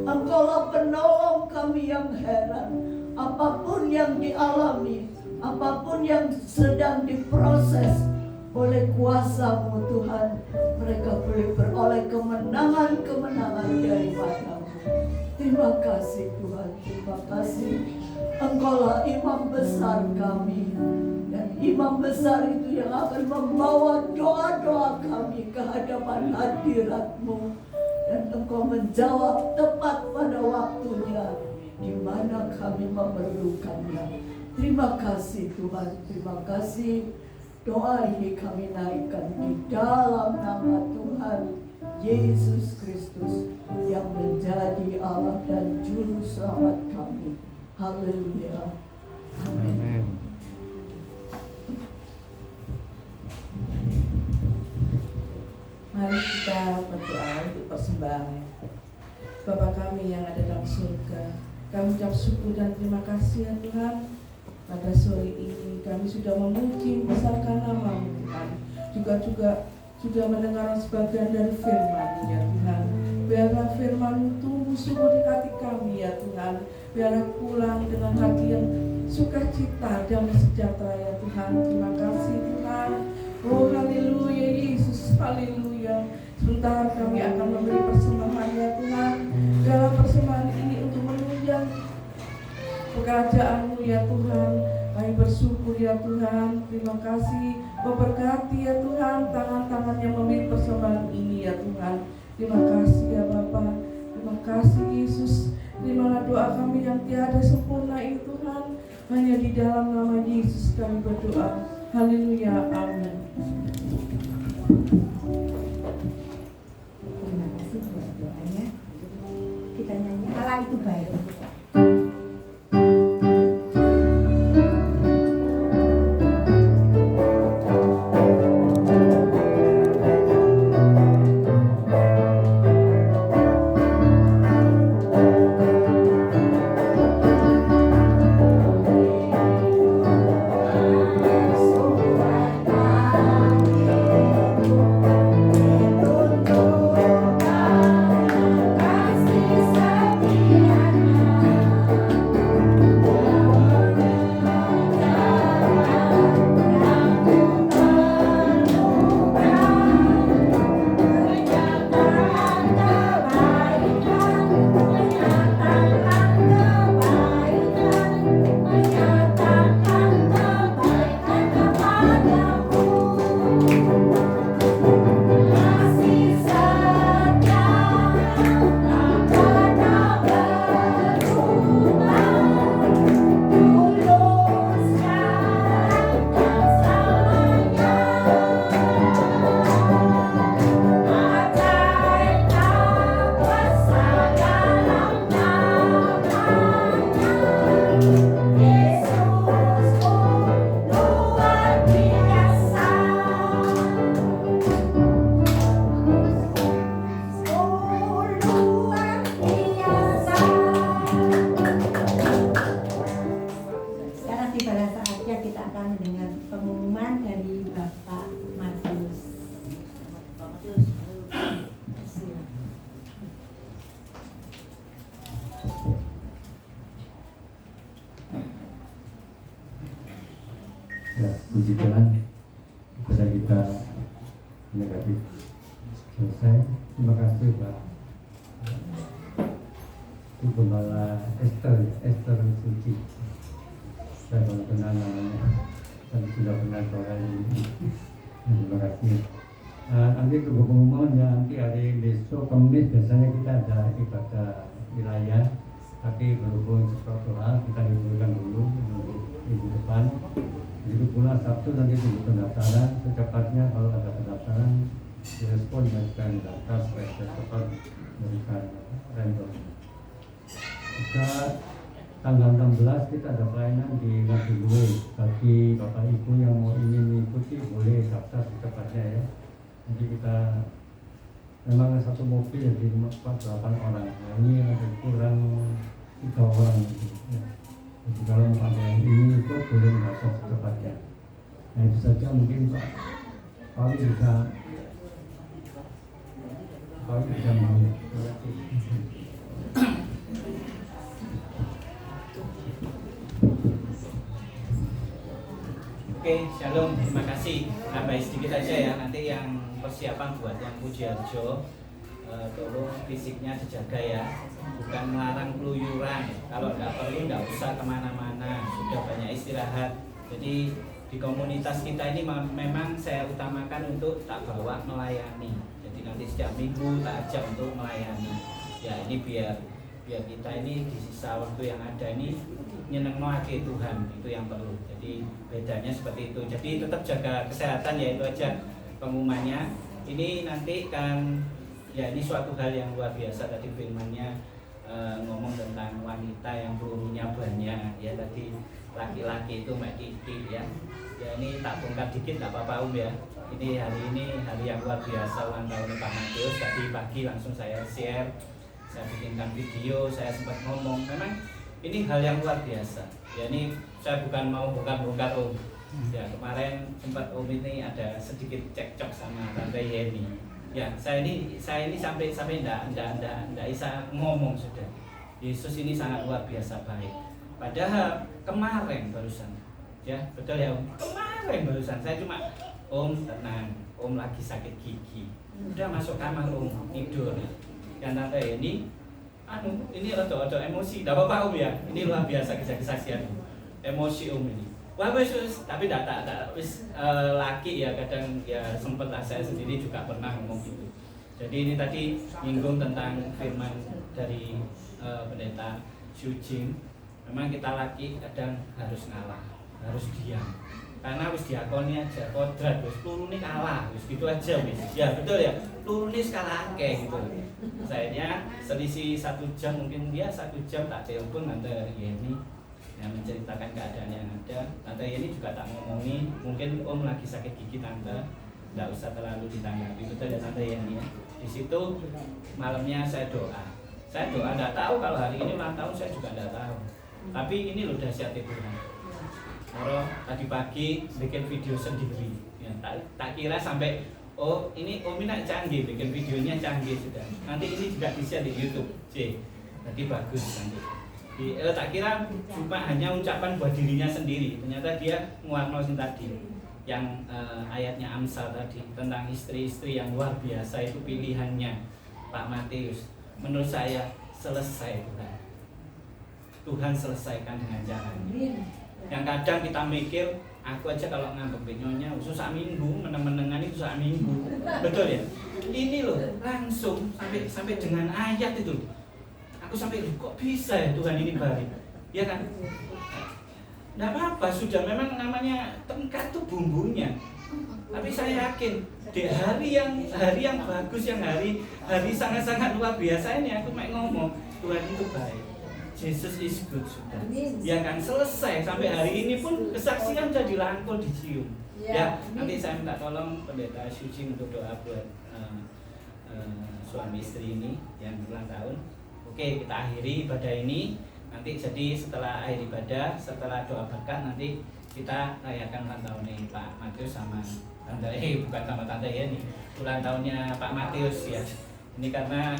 Engkaulah penolong kami yang heran. Apapun yang dialami, apapun yang sedang diproses oleh kuasa-Mu Tuhan, mereka boleh beroleh kemenangan-kemenangan daripada-Mu. Terima kasih Tuhan, terima kasih. Engkaulah imam besar kami, dan imam besar itu yang akan membawa doa-doa kami ke hadapan hadirat-Mu, dan Engkau menjawab tepat pada waktunya di mana kami memerlukannya. Terima kasih Tuhan, terima kasih. Doa ini kami naikkan di dalam nama Tuhan Yesus Kristus yang menjadi Allah dan Juru Selamat kami. Haleluya. Amin. Mari kita berdoa untuk persembahan. Bapa kami yang ada dalam surga, kami ucap syukur dan terima kasih ya Tuhan. Pada sore ini kami sudah memuji membesarkan nama-Mu Tuhan, juga sudah mendengar sebagian dari firman ya Tuhan. Biarlah firman-Mu tumbuh subur di hati kami ya Tuhan. Biarlah pulang dengan hati yang sukacita dan sejahtera ya Tuhan. Terima kasih Tuhan. Oh haleluya Yesus, haleluya. Sebentar kami akan memberi persembahan ya Tuhan. Biarlah persembahan ini untuk menunjang pekerjaan-Mu ya Tuhan. Kami bersyukur ya Tuhan. Terima kasih. Memberkati ya Tuhan tangan-tangan yang memberi persembahan ini ya Tuhan. Terima kasih ya Bapa. Terima kasih Yesus. Terimalah doa kami yang tiada sempurna ini Tuhan. Hanya di dalam nama Yesus kami berdoa. Haleluya. Amin. Terima kasih buat doanya. Kita nyanyi Allah itu baik. Kasih setia puji Tuhan bisa kita negatif selesai. Terima kasih Pak Ibu Gembala Esther Suci. Saya baru kenal namanya, saya sudah kenal orang ini. Terima kasih. Nanti untuk pengumumannya nanti hari besok Kamis biasanya kita ada ibadah wilayah, tapi berhubung sesuatu hal kita liburkan dulu untuk minggu depan. Jadi pula Sabtu nanti tunggu pendaftaran, secepatnya kalau ada pendaftaran direspon dan data supaya cepat memberikan random. Kita tanggal 16 kita ada pelayanan di Ngadilue. Bagi Bapak Ibu yang mau ingin mengikuti boleh daftar secepatnya ya. Nanti kita memang satu mobil jadi 8 orang. Nah, ini ada kurang 3 orang gitu, ya. Jadi kalau ada yang ingin ikut boleh daftar secepatnya. Nah itu saja mungkin Pak Pauli bisa Oke, shalom, terima kasih. Nambahin sedikit aja ya, nanti yang persiapan buat yang Pujiharjo, tolong fisiknya dijaga ya, bukan melarang keluyuran. Kalau nggak perlu nggak usah kemana-mana, sudah banyak istirahat. Jadi di komunitas kita ini memang saya utamakan untuk tak bawa melayani. Jadi nanti setiap minggu tak ajak untuk melayani. Ya ini biar kita ini di sisa waktu yang ada ini nyenengno ake Tuhan, itu yang perlu. Jadi bedanya seperti itu. Jadi tetap jaga kesehatan ya, itu aja pengumumannya. Ini nanti kan ya ini suatu hal yang luar biasa tadi firmannya ngomong tentang wanita yang pelurunya banyak ya, tadi laki-laki itu Mbak Titi ya. Ya ini tak bongkar dikit tak apa-apa ya. Ini hari yang luar biasa ulang tahun Pak Matius. Tadi pagi langsung saya share, saya bikinkan video, saya sempat ngomong. Memang ini hal yang luar biasa. Ya ini saya bukan mau bongkar-bongkar Om. Ya kemarin sempat Om ini ada sedikit cekcok sama Tante Yeni. Ya saya ini sampai enggak bisa ngomong sudah. Yesus ini sangat luar biasa baik. Padahal kemarin barusan, ya betul ya Om. Kemarin barusan saya cuma Om tenang, Om lagi sakit gigi. Udah masuk kamar Om tidur. Yang Tante Yeni ini rada emosi, tidak apa-apa Om ya. Ini luar biasa kesaksian. Emosi Om ini. Wah Yesus, tapi tak laki ya kadang ya sempet lah, saya sendiri juga pernah ngomong gitu. Jadi ini tadi nyinggung tentang firman dari pendeta Syujing. Memang kita laki kadang harus ngalah, harus diam. Karena wis diakoni aja kodrat wis pelurune kalah, wis gitu aja wis. Ya betul ya, pelurune skala akeh gitu. Sayanya selisih 1 jam mungkin dia 1 jam tak telepon Tante Yeni yang menceritakan keadaan yang ada. Tante Yeni juga tak ngomongi, mungkin Om lagi sakit gigi Tante, nggak usah terlalu ditanggapi. Betul ya Tante Yeni ya. Di situ malamnya saya doa nggak tahu kalau hari ini ulang tahun, saya juga nggak tahu. Tapi ini loh dahsyatnya Tuhan. Moro tadi pagi bikin video sendiri, ya, tak kira sampai oh ini Om ini canggih, bikin videonya canggih sudah. Nanti ini juga bisa di YouTube, jadi bagus nanti. Tak kira cuma hanya ucapan buat dirinya sendiri, ternyata dia nguarno tadi yang ayatnya Amsal tadi tentang istri-istri yang luar biasa itu pilihannya Pak Matius. Menurut saya selesai Tuhan selesaikan dengan caranya. Yang kadang kita mikir, aku aja kalau nganggep nyonya susah minggu, meneng-menengan itu susah minggu. Betul ya? Ini loh langsung sampai dengan ayat itu. Aku sampai kok bisa ya Tuhan ini baik. Ya kan? Nggak apa-apa, sudah memang namanya tengkat tuh bumbunya. Tapi saya yakin di hari yang bagus, yang hari sangat-sangat luar biasa ini aku mau ngomong Tuhan itu baik. Jesus is good sudah. Ya kan selesai sampai hari ini pun kesaksian sudah dirangkul dicium. Ya, nanti saya minta tolong pendeta Syujing untuk doa buat suami istri ini yang ulang tahun. Oke, kita akhiri ibadah ini. Nanti jadi setelah akhir ibadah, setelah doa berkat nanti kita rayakan ulang tahunnya Pak Matius sama Tante bukan sama Tante ya nih. Ulang tahunnya Pak Matius ya. Ini karena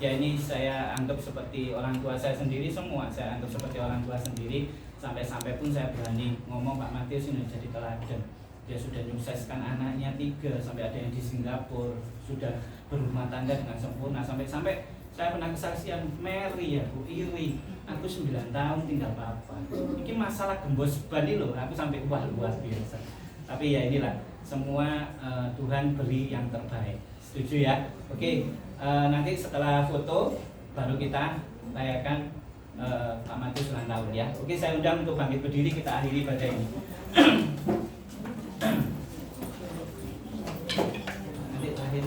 ya ini saya anggap seperti orang tua saya sendiri, semua saya anggap seperti orang tua sendiri. Sampai-sampai pun saya berani ngomong Pak Matius ini jadi teladan. Dia sudah menyukseskan anaknya 3, sampai ada yang di Singapura, sudah berumah tangga dengan sempurna. Sampai-sampai saya pernah kesaksian, Mary ya Bu, iri, aku 9 tahun tinggal papa. Ini masalah gembos ban loh, aku sampai wah luar biasa. Tapi ya inilah, semua Tuhan beri yang terbaik. Setuju ya? Oke, nanti setelah foto baru kita rayakan Pak Matius ulang tahun ya. Oke, saya undang untuk bangkit berdiri, kita akhiri pada ini. Nanti terakhir.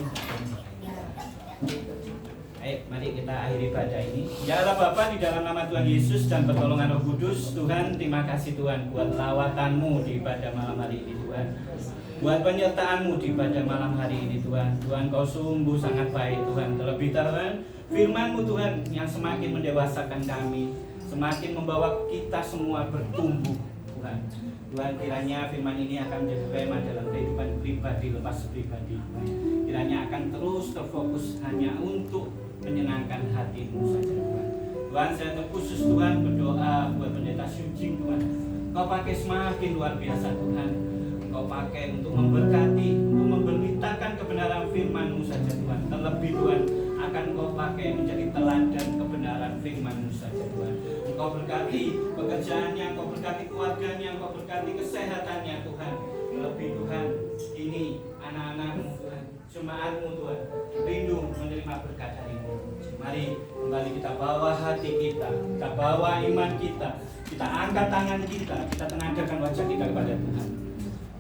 Ayo, mari kita akhiri pada ini. Ya Allah Bapa, di dalam nama Tuhan Yesus dan pertolongan Roh Kudus, Tuhan, terima kasih Tuhan buat lawatanmu di pada malam hari ini Tuhan. Buat penyertaan-Mu di pada malam hari ini Tuhan. Tuhan, Kau sungguh sangat baik Tuhan. Terlebih Tuhan, firman-Mu Tuhan yang semakin mendewasakan kami, semakin membawa kita semua bertumbuh Tuhan. Tuhan, kiranya firman ini akan menjadi rema dalam kehidupan pribadi lepas pribadi. Kiranya akan terus terfokus hanya untuk menyenangkan hati-Mu saja Tuhan. Tuhan, saya terkhusus Tuhan berdoa buat pendeta Syujing Tuhan. Kau pakai semakin luar biasa Tuhan. Kau pakai untuk memberkati, untuk memberitakan kebenaran firman-Mu saja Tuhan. Terlebih Tuhan, akan Kau pakai menjadi teladan kebenaran firman-Mu saja Tuhan. Engkau berkati pekerjaannya, Engkau berkati keluarganya, Engkau berkati kesehatannya Tuhan. Terlebih Tuhan, ini anak-anak-Mu Tuhan, jemaat-Mu Tuhan, rindu menerima berkat dari-Mu. Mari kembali kita bawa hati kita bawa iman kita angkat tangan kita tenagakan wajah kita kepada Tuhan.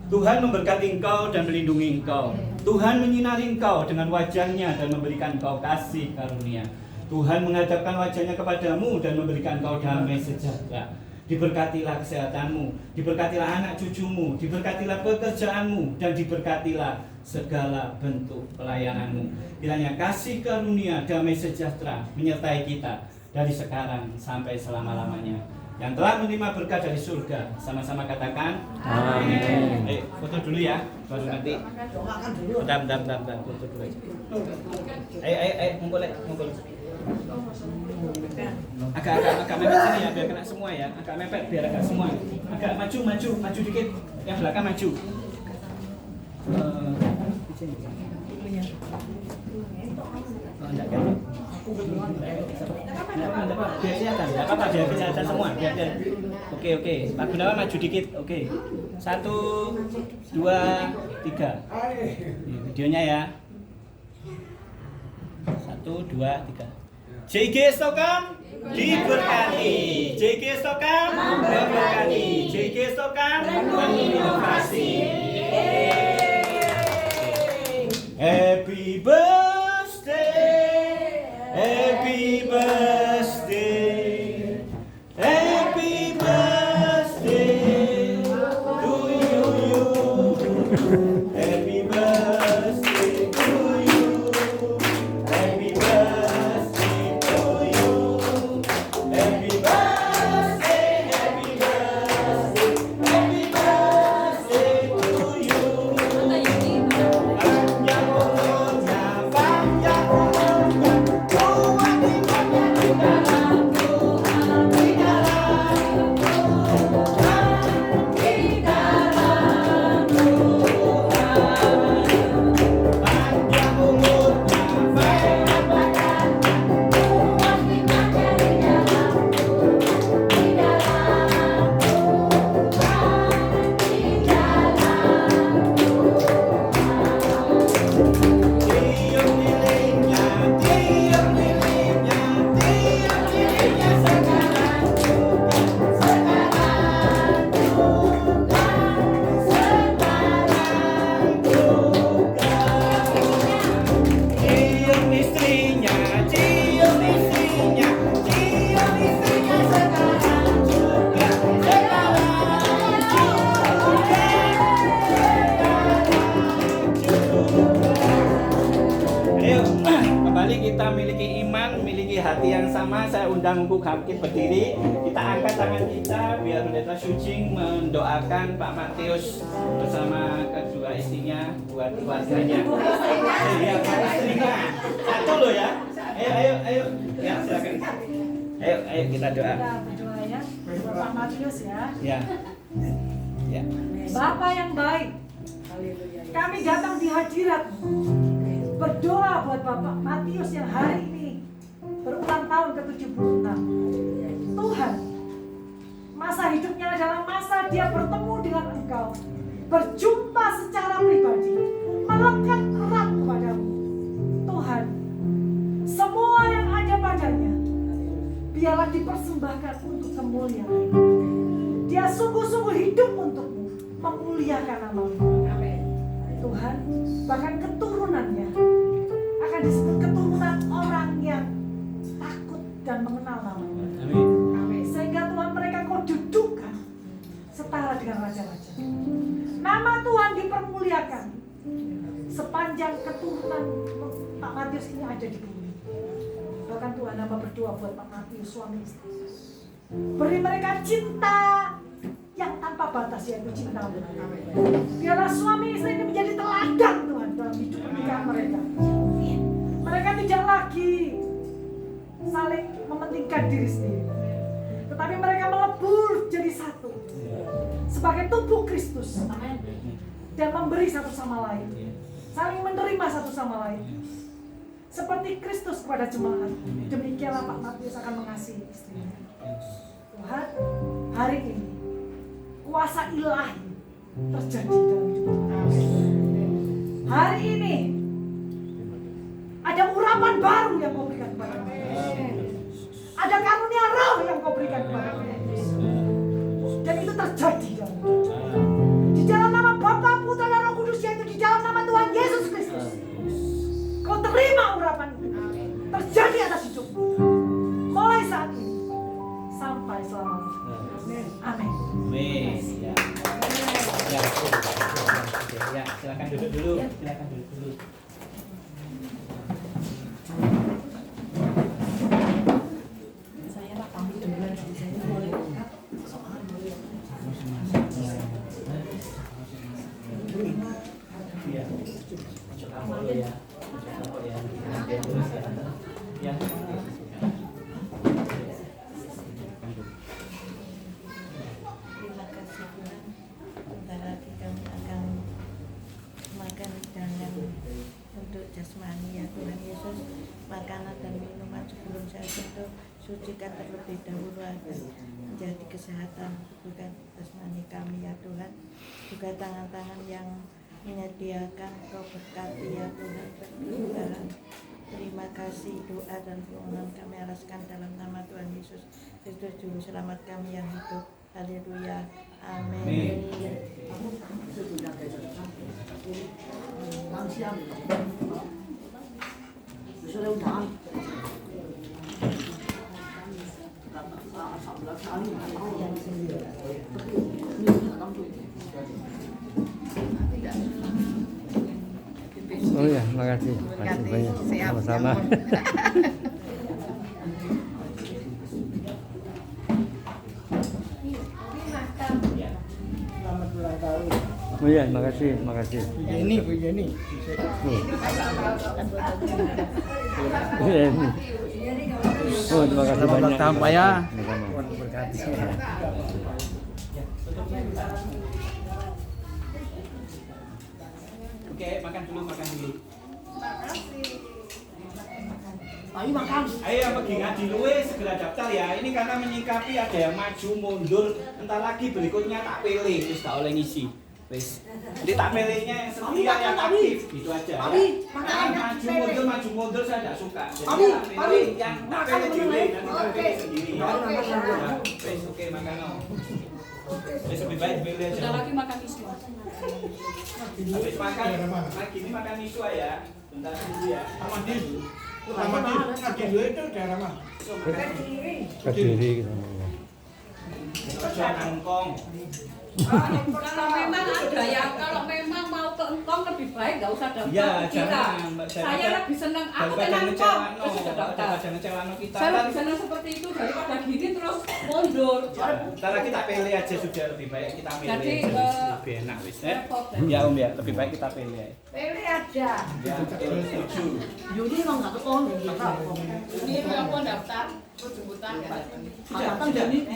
Tuhan memberkati engkau dan melindungi engkau. Tuhan menyinari engkau dengan wajahnya dan memberikan engkau kasih karunia. Tuhan menghadapkan wajahnya kepadamu dan memberikan engkau damai sejahtera. Diberkatilah kesehatanmu, diberkatilah anak cucumu, diberkatilah pekerjaanmu, dan diberkatilah segala bentuk pelayananmu. Kiranya kasih karunia, damai sejahtera menyertai kita dari sekarang sampai selama-lamanya. Yang telah menerima berkat dari surga, sama-sama katakan amin. Ayo foto dulu ya, baru nanti. Bentar, foto dulu aja. Ayo, ngumpul. Agak mepet sini ya, biar kena semua ya. Agak mepet biar agak semua. Agak maju dikit. Yang belakang maju. Enggak kan? Biar kelihatan, enggak apa-apa, biar kelihatan semua. Oke. Pak Gunawan maju dikit. Oke. 1, 2, 3. Videonya ya. 1, 2, 3. JG Stokam diberkati. JG Stokam memberkati. JG Stokam menginovasi. Happy birthday, happy birthday, happy birthday to you. Happy birthday to you. Happy birthday to you. Happy birthday, happy birthday, happy birthday to you. Panjang umurnya, panjang umurnya, kuat imannya di dalam Tuhan, di dalam Tuhan, di dalam Tuhan. Panjang umurnya, panjang badannya, kuat imannya di dalam Tuhan, di dalam Tuhan, di dalam tiup lilinnya, tiup lilinnya, tiup lilinnya sekarang juga, sekarang juga, sekarang juga. Cium istrinya, cium istrinya, cium istrinya sekarang juga, sekarang juga, Ayo, kembali kita miliki iman, miliki hati yang sama. Saya undang untuk bangkit berdiri. Kita angkat tangan kita biar Pendeta Syujing mendoakan Pak Matius bersama kedua istrinya buat keluarganya. Iya, istrinya. Satu loh ya. Ayo. Ya, silakan. Ayo kita doa. Kita berdoa ya. Pak Matius ya. Ya. Ya. Bapak yang baik, kami datang di hadirat berdoa buat Bapak Matius yang hari ini berulang tahun ke-76. Tuhan, masa hidupnya adalah masa dia bertemu dengan Engkau, berjumpa secara pribadi, melekat erat kepadamu. Tuhan, semua yang ada padanya biarlah dipersembahkan untuk kemuliaan. Dia sungguh-sungguh hidup untukmu, memuliakan nama-Mu. Tuhan, bahkan keturunannya akan disebut keturunan orang yang takut dan mengenal nama-Mu. Sehingga Tuhan, mereka Kau dudukkan setara dengan raja-raja. Nama Tuhan dipermuliakan sepanjang keturunan Pak Matius ini ada di bumi. Bahkan Tuhan, hamba berdoa buat Pak Matius suami istri. Beri mereka cinta yang tanpa batas, yaitu cinta-Mu. Biarlah suami istri ini menjadi teladan Tuhan dalam hidup pernikahan mereka. Mereka tidak lagi saling mementingkan diri sendiri, tetapi mereka melebur jadi satu sebagai tubuh Kristus. Amin. Dan memberi satu sama lain, saling menerima satu sama lain. Seperti Kristus kepada jemaat, demikianlah Pak Matius akan mengasihi istrinya. Tuhan, hari ini kuasa ilahi terjadi dalam hidup kami. Hari ini ada urapan baru yang Kau berikan kepada kami. Ada karunia roh yang Kau berikan kepada kami. Dan itu terjadi dalam hidup kami. Di dalam nama Bapa, Putra dan Roh Kudus, yaitu di dalam nama Tuhan Yesus Kristus. Kau terima urapan itu terjadi atas hidupmu mulai saat ini sampai selamanya. Amin. Amin. Ya. Ya. Ya, silakan duduk dulu. Silakan duduk dulu. Saya Pak pamit duluan, saya boleh soal boleh. Ya. Ya. Ya. Terima kasih Tuhan. Sebentar lagi kami akan makan hidangan untuk jasmani ya Tuhan Yesus. Makanan dan minuman sebelum saya sentuh, sucikan terlebih dahulu agar menjadi kesehatan tubuh dan jasmani kami ya Tuhan. Juga tangan-tangan yang menyediakan Kau berkati ya Tuhan, berkesudahan. Terima kasih, doa dan permohonan kami alaskan dalam nama Tuhan Yesus Kristus Juru Selamat kami yang hidup. Haleluya. Amin. Oh ya, makasih. Makasih banyak. Sama-sama. Oh iya, makasih. Ini Bu Yeni. Bu Yeni. Oh, terima kasih Selamat banyak. tahun Pak ya. Sama-sama. Tuhan berkati. Oke, makan dulu. Makasih. Ayo makan. Ayo pergi ngaji luwe segera daftar ya. Ini karena menyikapi ada yang maju mundur, entar lagi berikutnya tak pilih terus tak oleh ngisi. Wis. Jadi tak pilihnya yang setia yang aktif gitu aja. Ya. Maju mundur saya tidak suka. Jadi tak pilih yang tak pilih diri nanti tak pilih sendiri. Ya. Wis oke makan. Wis lebih baik pilih aja. Sudah lagi makan isu. Habis makan, lagi ini makan misua ya. Bentar dulu ya. Ngaji dulu itu daerah mana? Kediri gitu. Kerja nangkong. Kalau memang mau ke engkong lebih baik nggak usah daftar Ya, ke kita. jangan. Saya lebih senang aku ke Daripada engkong ngecewakan, terus sudah daftar. daripada ngecewakan kita. Saya lebih senang seperti itu daripada gini terus mundur. Ntar kita pilih aja sudah lebih baik kita pilih. Jadi, lebih enak wis. Ya Om ya, lebih baik kita pilih. Pilih aja. Ya, setuju. Yudi emang nggak ketemu. Ini aku daftar, jemputan ya. Datang jadi